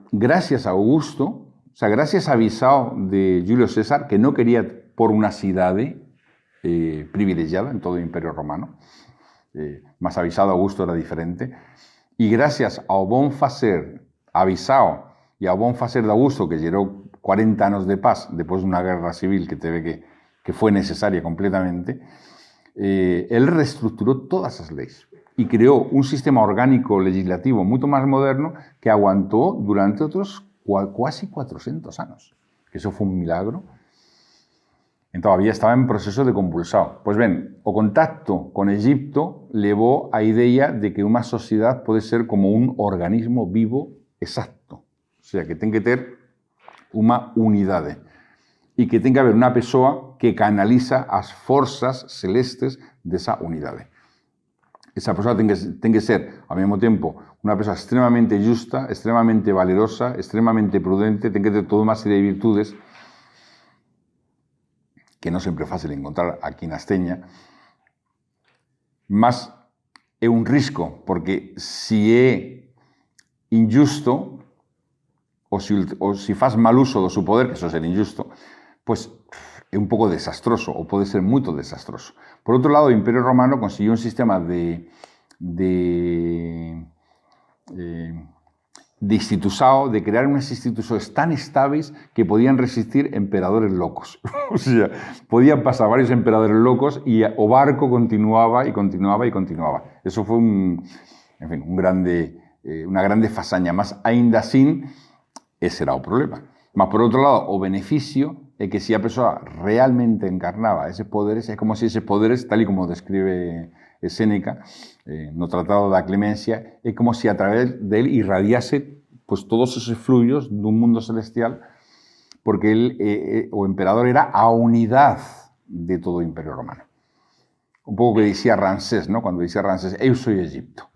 gracias a Augusto, o sea, gracias a visao de Julio César, que non quería por unha cidade privilegiada en todo o Imperio Romano, mas a visao de Augusto era diferente, e gracias ao bon facer avisao e ao bon facer de Augusto, que gerou 40 anos de paz, depois dunha guerra civil que foi necesaria completamente, él reestructurou todas as leis e creou un sistema orgánico legislativo moito máis moderno que aguantou durante outros quasi 400 anos. Que eso foi un milagro. Entón, todavía estaba en proceso de compulsado. Pois ben, o contacto con Egipto levou a idea de que unha sociedade pode ser como un organismo vivo exacto. O sea, que ten que ter unha unidade. E que ten que haber unha persoa que canaliza as forzas celestes desa unidade. Esa persoa ten que ser, ao mesmo tempo, unha persoa extremadamente justa, extremadamente valerosa, extremadamente prudente, ten que ter toda unha serie de virtudes que non sempre é fácil encontrar aquí nas teña, mas é un risco, porque se é injusto, ou se faz mal uso do seu poder, que iso ser injusto, pois é un pouco desastroso, ou pode ser moito desastroso. Por outro lado, o Imperio Romano conseguiu un sistema de instituzao, de crear unhas institucións tan estáveis que podían resistir emperadores locos. O sea, podían pasar varios emperadores locos e o barco continuaba e continuaba e continuaba. Eso foi unha grande fazaña, mas aínda así, ese era o problema. Mas, por outro lado, o beneficio que si a persoa realmente encarnaba eses poderes, é como se eses poderes, tal e como describe Séneca no Tratado da Clemencia, é como se a través del irradiase pues, todos esos fluidos dun mundo celestial, porque o emperador era a unidade de todo o Imperio Romano. Un pouco que dicía Ramsés, ¿no? Cuando dicía Ramsés, eu soy Egipto.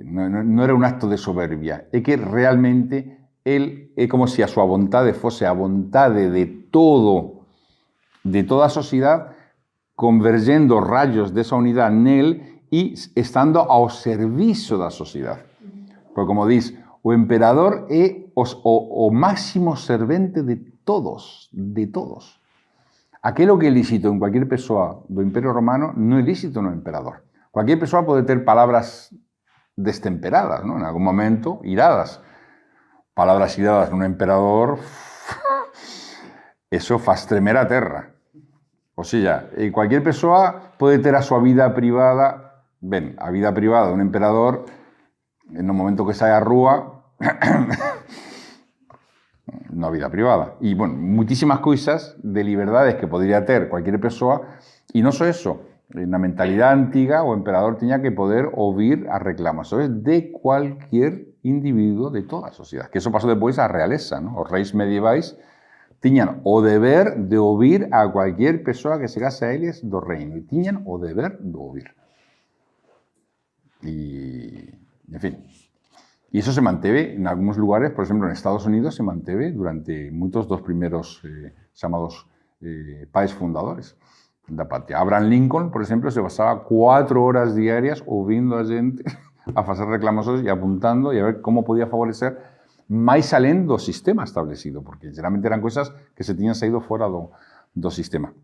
No era un acto de soberbia, é que realmente él é como se a súa vontade fose a vontade de toda a sociedade, convergendo rayos desa unidade nel e estando ao servizo da sociedade. Porque, como diz, o emperador é o máximo servente de todos, Aquilo que é lícito en cualquier persoa do Imperio Romano non é lícito no emperador. Cualquier persoa pode ter palabras destemperadas, ¿no? En algún momento, iradas. Palabras iradas nun emperador, eso faz tremer a terra. O sea, cualquier persoa pode ter a súa vida privada, ben, a vida privada dun emperador, no momento que sai á rúa, no vida privada. E, bueno, muitísimas cousas de liberdades que podría ter cualquier persoa, e non só eso, na mentalidade antiga o emperador tiña que poder ouvir as reclamações de cualquier individuo de toda a sociedade. Que eso pasou depois á realeza, ¿no? Os reis medievais tiñan o deber de ouvir a cualquier persoa que chegase a eles do reino. E tiñan o deber de ouvir. E, en fin. E iso se manteve en algúns lugares, por exemplo, en Estados Unidos se manteve durante moitos dos primeiros chamados pais fundadores da patria. Abraham Lincoln, por exemplo, se pasaba 4 horas diarias ouvindo a gente a facer reclamações e apuntando e a ver como podía favorecer máis alén do sistema establecido, porque geralmente eran cousas que se tiñan saído fora do sistema.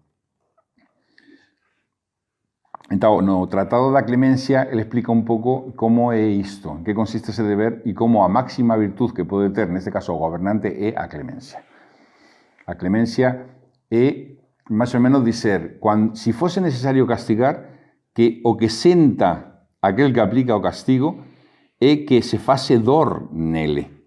Entón, no Tratado da Clemencia, ele explica un pouco como é isto, en que consiste ese deber e como a máxima virtud que pode ter, neste caso, o gobernante, é a clemencia. A clemencia é, máis ou menos, dizer, se fose necesario castigar, que o que senta aquel que aplica o castigo é que se fase dor nele.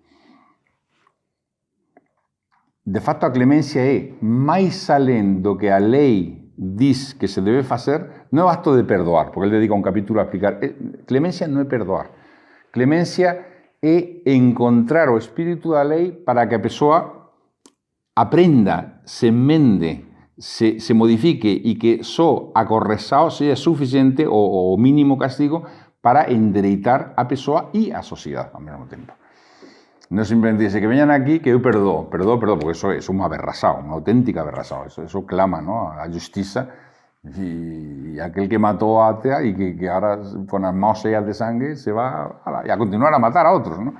De facto, a clemencia é máis alén do que a lei diz que se debe facer, non é o acto de perdoar, porque ele dedica un capítulo a explicar. Clemencia non é perdoar. Clemencia é encontrar o espírito da lei para que a persoa aprenda, se enmende, se modifique e que só a correxao seja suficiente o mínimo castigo para endereitar a persoa e a sociedade ao mesmo tempo. Non simplemente dice que veñan aquí que eu perdoo, porque eso é unha aberração, unha auténtica aberração. Eso clama, ¿no? A justiza e aquel que matou a atea e que ahora con as mãos cheias de sangue se va a continuar a matar a outros, ¿no?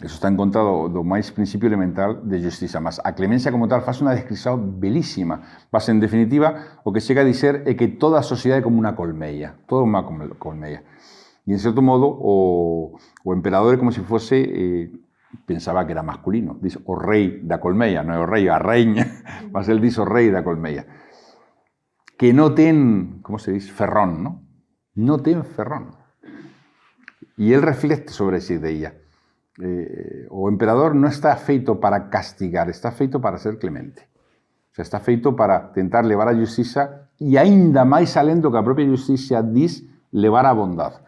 Eso está en contra do máis principio elemental de justiza, mas a clemencia como tal faz unha descripción belísima. Mas, en definitiva, o que chega a dizer é que toda a sociedade é como unha colmella, toda unha colmella. E, en certo modo, o emperador é como se fose, pensaba que era masculino, dice o rei da colmella, non é o rei, a reiña, mas el dice o rei da colmella, que non ten, como se dice, ferrón, non? Non ten ferrón. E el reflecte sobre esa idea. O emperador non está feito para castigar, está feito para ser clemente. O sea, está feito para tentar levar a justiza e aínda máis alén do que a propia justicia diz, levar a bondade.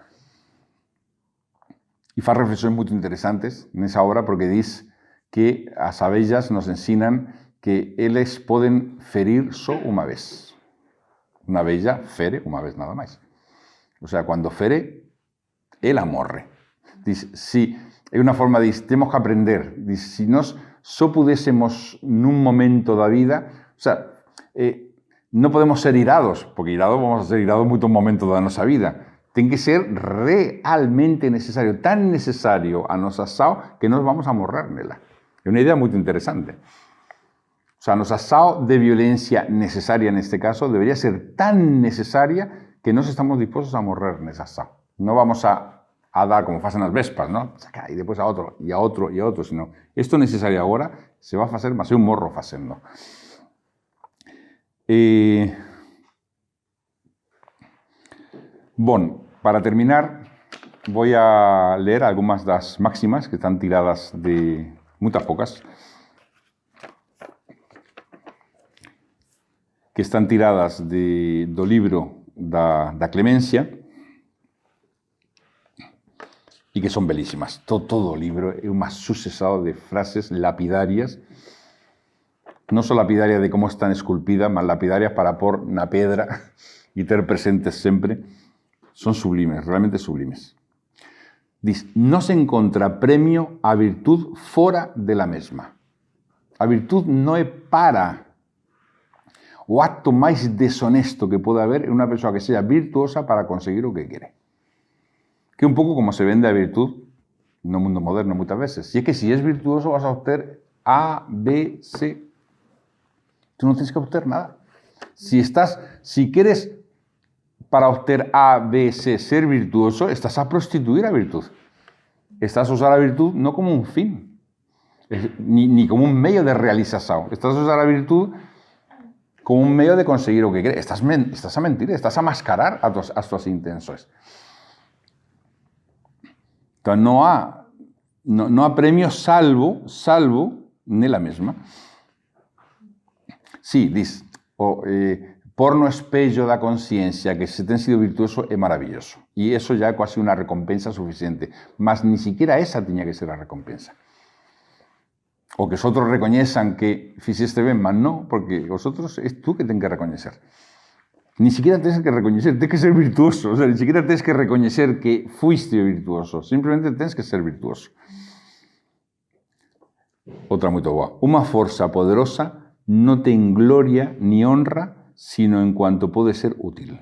E faz reflexións moi interesantes nesa obra porque diz que as abellas nos ensinan que eles poden ferir só unha vez. Unha abella fere unha vez nada máis. O sea, cando fere, ela morre. Diz, si, é unha forma de, temos que aprender. Diz, si nós só pudésemos nun momento da vida, o sea, non podemos ser irados, porque irados vamos a ser irados en moitos momentos da nosa vida. Ten que ser realmente necesario, tan necesario a nosa sao que nos vamos a morrer nela. É unha idea moito interesante. O sea, a nosa sao de violencia necesaria neste caso debería ser tan necesaria que nos estamos dispostos a morrer nesa sao. Non vamos a dar como facen as vespas, ¿no? E depois a outro, e a outro, e a outro, sino isto necesario agora se va a facer, mas eu morro facendo. Bon, para terminar, voy a leer algunas das máximas que están tiradas de moitas pocas, que están tiradas do libro da Clemencia e que son belísimas. Todo o libro é unha sucesado de frases lapidarias, non só lapidarias de como están esculpidas, mas lapidarias para pôr na pedra e ter presentes sempre. Son sublimes, realmente sublimes. Diz, non se encontra premio a virtud fora de la mesma. A virtud non é para. O acto máis deshonesto que pode haber é unha persoa que sea virtuosa para conseguir o que quere. Que é un pouco como se vende a virtud no mundo moderno moitas veces. Si é que si es virtuoso vas a obter A, B, C. Tú non tens que obter nada. Si queres para obter A, B, C ser virtuoso, estás a prostituir a virtud. Estás a usar a virtud non como un fin, ni como un medio de realización. Estás a usar a virtud como un medio de conseguir o que quieres. Estás a mentir, estás a mascarar as tuas intenções. Então, non há premio salvo nela mesma. Sí, diz, por no espello da conciencia que se ten sido virtuoso é maravilloso. E eso ya é quase unha recompensa suficiente. Mas ni siquiera esa tiña que ser a recompensa. O que os outros recoñezan que fixeste ben, mas non, porque os outros é tú que ten que recoñecer. Ni siquiera tens que recoñecer, tens que ser virtuoso. O sea, ni siquiera tens que recoñecer que fuiste virtuoso. Simplemente tens que ser virtuoso. Outra moito boa. Unha forza poderosa non ten gloria ni honra, sino en cuanto pode ser útil.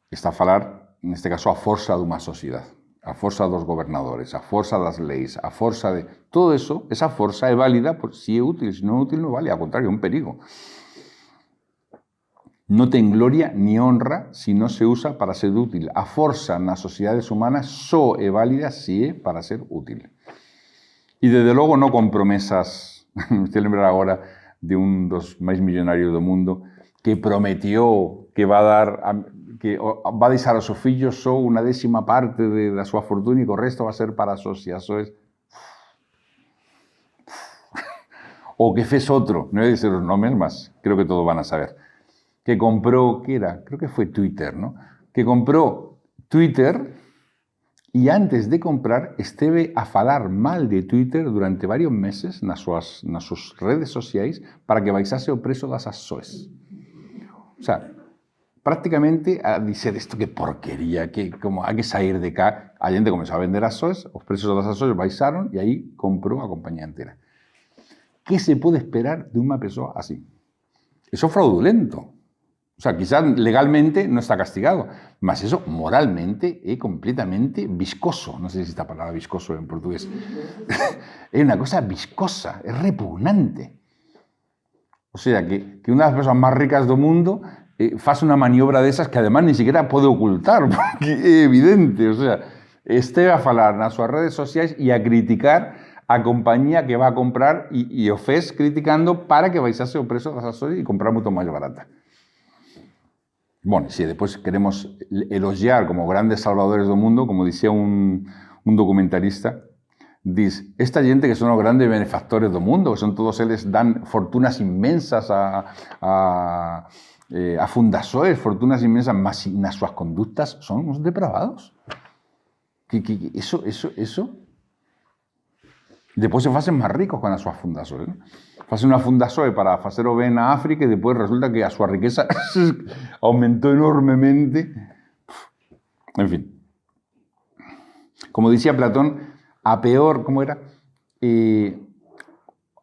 Está a falar, neste caso, a forza dunha sociedade. A forza dos gobernadores, a forza das leis, a forza de... Todo eso, esa forza é válida por si é útil, se non é útil non vale, ao contrario, é un perigo. Non ten gloria ni honra se non se usa para ser útil. A forza nas sociedades humanas só é válida se é para ser útil. E, desde logo, non con promesas... Me estou a lembrar agora de un dos máis millonarios do mundo que prometió que va a deixar aos seus fillos só unha 10ª parte da súa fortuna e que o resto va a ser para asociações. O que fez outro, non voy a dizer os nomes, mas creo que todos van a saber, que compró, ¿qué era? Creo que fue Twitter, ¿no? Que compró Twitter e antes de comprar esteve a falar mal de Twitter durante varios meses nas súas redes sociais para que baixase o prezo das ações. O sea, prácticamente a dizer isto que porquería, que como hai que sair de cá, a xente comezou a vender ações, os prezos das ações baixaron e aí comprou a compañía entera. Que se pode esperar de unha persoa así? Eso é fraudulento. O sea, quizás legalmente no está castigado, mas eso moralmente é completamente viscoso. Non sei se esta palabra viscoso en portugués. É unha cosa viscosa, é repugnante. O sea, que unha das persoas máis ricas do mundo faz unha maniobra desas que además ni siquiera pode ocultar, porque é evidente. O sea, este a falar nas súas redes sociais e a criticar a compañía que va a comprar e o fez criticando para que baixase o prezo das ações e comprar moito máis barata. Bueno, si despois queremos elogiar como grandes salvadores do mundo, como dicía un documentarista, diz, esta xente que son os grandes benefactores do mundo, que son todos eles, dan fortunas inmensas a fundações, fortunas inmensas, mas nas súas conductas son uns depravados. Eso... Depois se facen máis ricos con as súas fundações, ¿no? Facen unha fundación para facer o ben a África e depois resulta que a súa riqueza aumentou enormemente. En fin. Como dicía Platón, a peor, como era?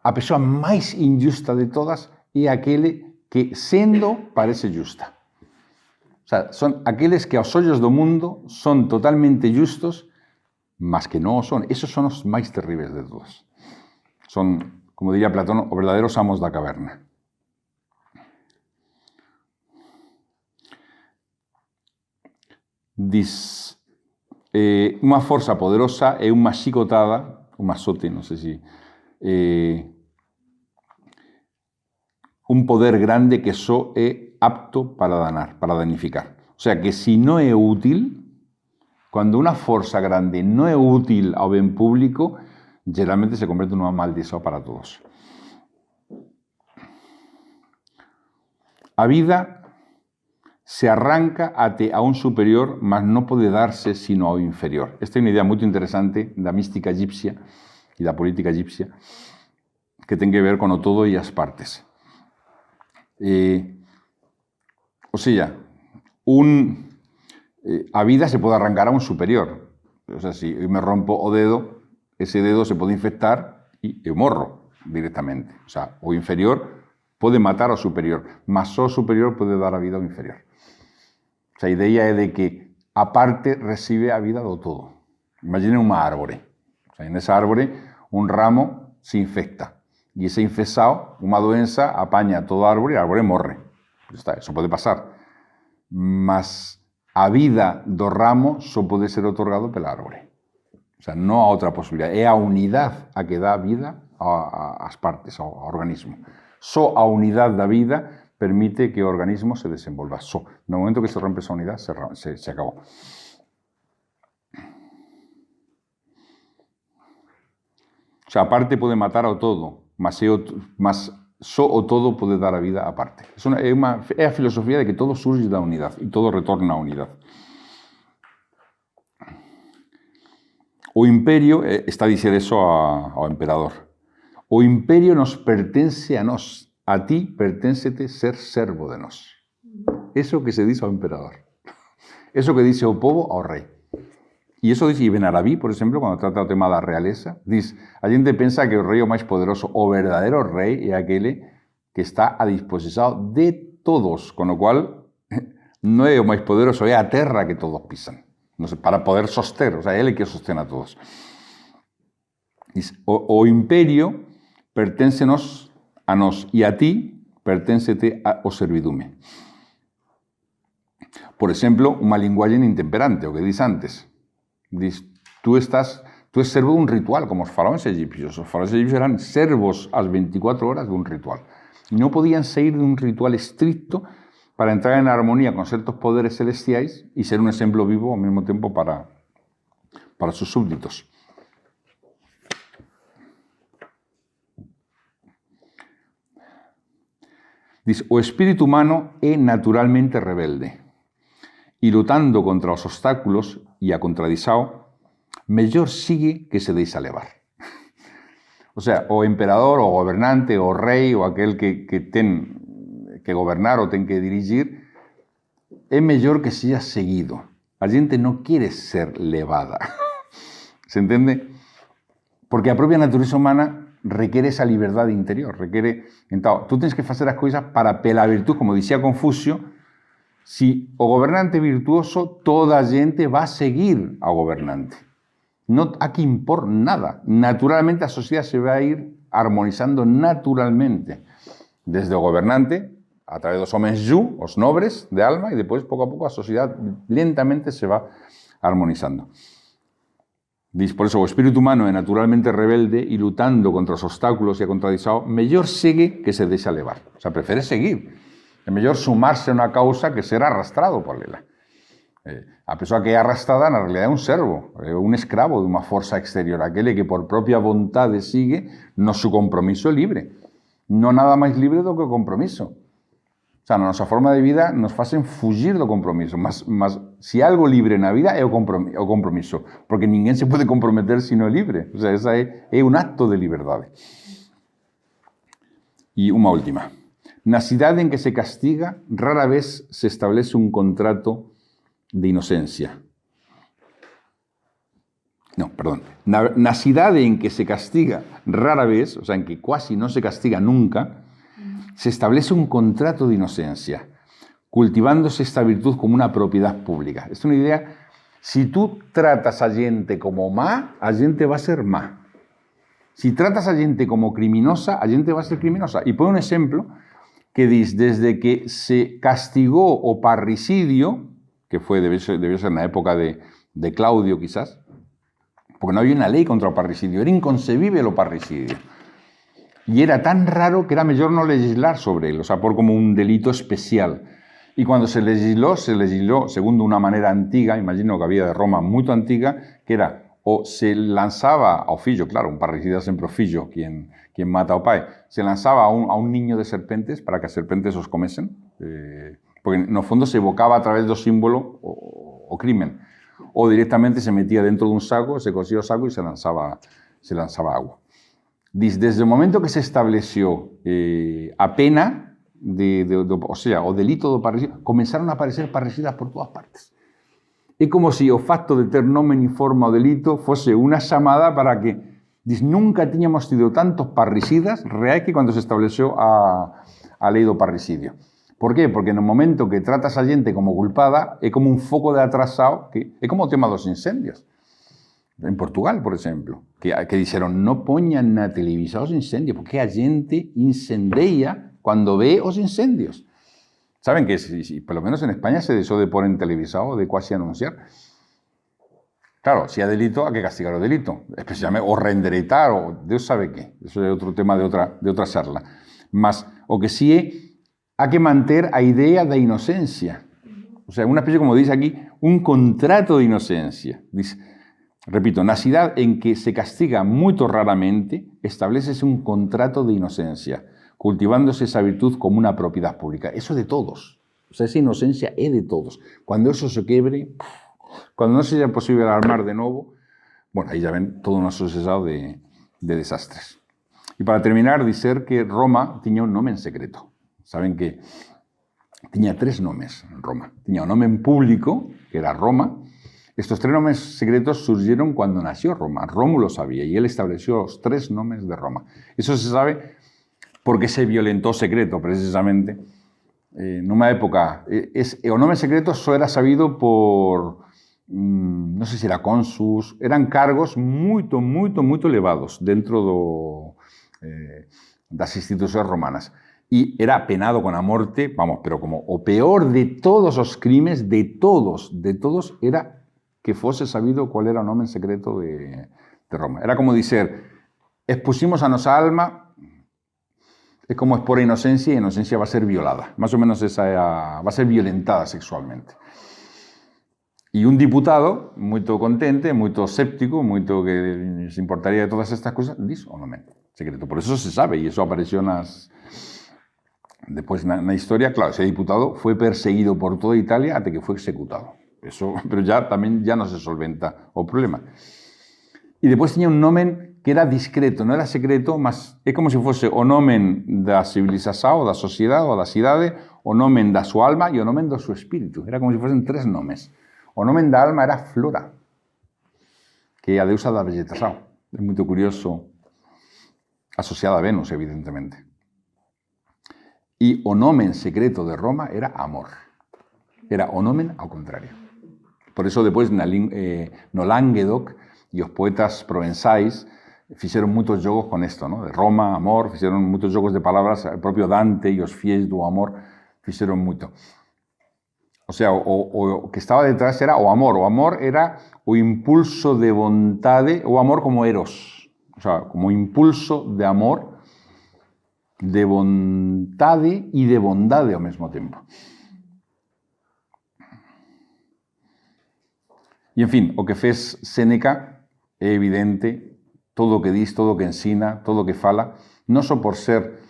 A persoa máis injusta de todas é aquele que, sendo, parece justa. O sea, son aqueles que aos ollos do mundo son totalmente justos, mas que non o son. Esos son os máis terribles de todos. Son, como diría Platón, os verdadeiros amos da caverna. Diz, unha forza poderosa é unha chicotada, un azote, non sei se... un poder grande que só é apto para danar, para danificar. O sea, que si non é útil... Cuando una forza grande non é útil ao ben público, geralmente se convierte en unha maldición para todos. A vida se arranca a un superior, mas no puede darse sino a un inferior. Esta es una idea muy interesante de la mística egipcia y la política egipcia, que tiene que ver con o todo y as partes. O sea, a vida se puede arrancar a un superior. O sea, si me rompo o dedo, ese dedo se puede infectar y eu morro directamente. O sea, o inferior puede matar ao superior, mas o superior puede dar a vida ao inferior. O sea, a idea é de que a parte recibe a vida do todo. Imaginen unha árbore. O sea, en esa árbore un ramo se infecta. E ese infectado, unha doença, apaña todo o árbore e a árbore morre. Eso pode pasar. Mas a vida do ramo só pode ser otorgado pela árbore. O sea, non há outra posibilidade. É a unidade a que dá vida ás partes, ao organismo. Só a unidade da vida permite que o organismo se desenvolva. Só. No momento que se rompe esa unidade, se acabou. O sea, a parte pode matar ao todo, mas só o todo pode dar a vida á parte. É a filosofía de que todo surge da unidade e todo retorna á unidade. O imperio, está a dizer eso ao emperador, o imperio nos pertence a nós. A ti perténcete ser servo de nós. Eso que se dice ao emperador. Eso que dice o povo ao rei. E iso dice Ibn Arabi, por exemplo, cando trata o tema da realeza, dice, a gente pensa que o rei é o máis poderoso, o verdadeiro rei é aquele que está a disposición de todos, con o cual non é o máis poderoso, é a terra que todos pisan, para poder soster, o sea, ele que sostén a todos. Dice, o imperio perténcenos a nós e a ti perténcete ao servidume. Por exemplo, unha linguaxe intemperante, o que diz antes. Diz, tú és servo dun ritual, como os faraóns egipcios. Os faraóns egipcios eran servos ás 24 horas dun ritual. E non podían sair dun ritual estricto para entrar en armonía con certos poderes celestiais e ser un exemplo vivo ao mesmo tempo para sus súbditos. Dice, o espírito humano é naturalmente rebelde e lutando contra os obstáculos e a contradizao, mellor sigue que se deixa levar. O sea, o emperador, o gobernante, o rei, ou aquel que ten que gobernar ou ten que dirigir, é mellor que seja seguido. A gente non quere ser levada. Se entende? Porque a propia natureza humana requiere esa liberdade interior, Entón, tú tens que facer as coisas para pela virtud, como dicía Confucio, si o gobernante é virtuoso, toda a gente va a seguir ao gobernante. Non hai que impor nada. Naturalmente a sociedade se vai a ir armonizando naturalmente. Desde o gobernante, a través dos homens yu, os nobres de alma, e depois, pouco a pouco, a sociedade lentamente se va armonizando. Diz, por eso, o espírito humano é naturalmente rebelde e lutando contra os obstáculos e a contradizao, mellor segue que se deixa levar. O sea, prefere seguir. É mellor sumarse a unha causa que ser arrastrado por ela. A persoa que é arrastrada, na realidade, é un servo, é un escravo de unha forza exterior. Aquele que por propia vontade sigue, no su compromiso é libre. Non nada máis libre do que o compromiso. O sea, na nosa forma de vida nos facen fugir do compromiso, mas se algo libre na vida é o compromiso, porque ninguén se pode comprometer se non é libre. O sea, esa é un acto de liberdade. E unha última. Na cidade en que se castiga, rara vez se establece un contrato de inocencia. No, perdón. Na cidade en que se castiga rara vez, o sea, en que quasi non se castiga nunca, se establece un contrato de inocencia, cultivándose esta virtud como una propiedad pública. Es una idea, si tú tratas a gente como má, a gente va a ser má. Si tratas a gente como criminosa, a gente va a ser criminosa. Y pone un ejemplo que dice, desde que se castigó o parricidio, que debió ser en la época de Claudio quizás, porque no había una ley contra el parricidio, era inconcebible el parricidio. Y era tan raro que era mejor no legislar sobre él, o sea, por como un delito especial. Y cuando se legisló según una manera antigua, imagino que había de Roma muy antigua, que era, o se lanzaba ao fillo, claro, un parricida sempre o fillo, quien mata ao pai, se lanzaba a un niño de serpentes para que as serpentes os comesen, Porque no fondo se evocaba a través do símbolo o crimen. O directamente se metía dentro dun saco, se cosía o saco e se lanzaba agua. Desde o momento que se estableció a pena, o sea, o delito do parricida, comenzaron a aparecer parricidas por todas partes. É como se o facto de ter nome e forma o delito fose unha chamada para que nunca tiñamos tido tantos parricidas reais que cando se estableceu a lei do parricidio. Por qué? Porque no momento que tratas a xente como culpada é como un foco de atrasado, que é como o tema dos incendios. En Portugal, por exemplo, que dixeron non poñan na televisión os incendios, porque a xente incendeia cando ve os incendios. Saben que, por lo menos en España, se deixou de pôr en televisado, de quasi anunciar. Claro, si hai delito, hai que castigar o delito, especialmente o rendereitar, o Deus sabe que. Eso é outro tema de outra charla. Mas o que sí é, hai que manter a idea da inocencia. O sea, unha especie, como dice aquí, un contrato de inocencia. Dice, repito, na cidade en que se castiga moito raramente, establecese un contrato de inocencia, cultivándose esa virtud como una propiedad pública. Eso de todos. O sea, esa inocencia é de todos. Cuando eso se quebre, cuando non seja posible armar de novo, bueno, aí ya ven todo un asociado de desastres. E para terminar, dizer que Roma tiña un nome en secreto. Saben que tiña 3 nomes en Roma. Tiña un nome en público, que era Roma. Estos 3 nomes secretos surgieron cuando nació Roma. Rómulo sabía y él estableció los 3 nomes de Roma. Eso se sabe porque se violentó secreto, precisamente. Nunha época, o nome secreto só era sabido por, non sei se era cónsuls, eran cargos moito elevados dentro das institucións romanas. E era penado con a morte, vamos, pero como o peor de todos os crimes, de todos, era que fose sabido cuál era o nome en secreto de Roma. Era como dizer, expusimos a nosa alma, é como expor a inocencia e a inocencia va a ser violada. Más ou menos esa va a ser violentada sexualmente. E un diputado, moito contente, moito escéptico, moito que se importaría de todas estas cosas, dis o nome secreto. Por eso se sabe, e eso apareció después na historia. Claro, ese diputado fue perseguido por toda Italia hasta que fue ejecutado. Eso, pero tamén no se solventa o problema. E despois tiña un nomen que era discreto, non era secreto, mas é como se fose o nomen da civilización, da sociedade ou da cidade, o nomen da súa alma e o nomen do seu espírito. Era como se fosen 3 nomes. O nomen da alma era Flora, que é a deusa da vegetación. É moito curioso, asociada a Venus, evidentemente. E o nomen secreto de Roma era amor. Era o nomen ao contrario. Por eso, depois, no Languedoc, e os poetas provenzais fixeron moitos jogos con isto, ¿no? De Roma, amor, fixeron moitos jogos de palabras, o propio Dante e os fiéis do amor fixeron moito. O sea, o que estaba detrás era o amor. O amor era o impulso de vontade, o amor como eros. O sea, como impulso de amor, de vontade e de bondade ao mesmo tempo. E, en fin, o que fez Séneca é evidente, todo o que dis, todo o que ensina, todo o que fala, non só por ser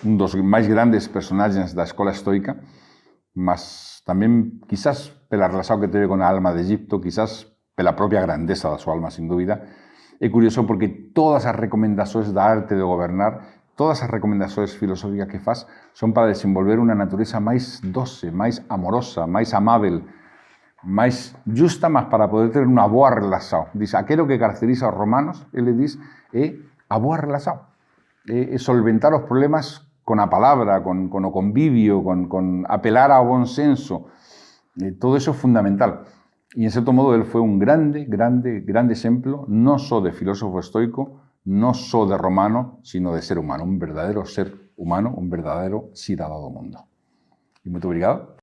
un dos máis grandes personaxes da escola estoica, mas tamén, quizás, pela relación que teve con a alma de Egipto, quizás pela propia grandeza da súa alma, sin dúbida. É curioso porque todas as recomendacións da arte de gobernar, todas as recomendacións filosóficas que faz, son para desenvolver unha natureza máis doce, máis amorosa, máis amável, máis justa, mas para poder ter unha boa relación. Dice, aquilo que caracteriza aos romanos, ele diz, é a boa relación. É solventar os problemas con a palabra, con o convivio, con apelar ao bon senso. Todo eso é fundamental. E, en certo modo, ele foi un grande exemplo, non só de filósofo estoico, non só de romano, sino de ser humano, un verdadeiro ser humano, un verdadeiro cidadán do mundo. E moito obrigado.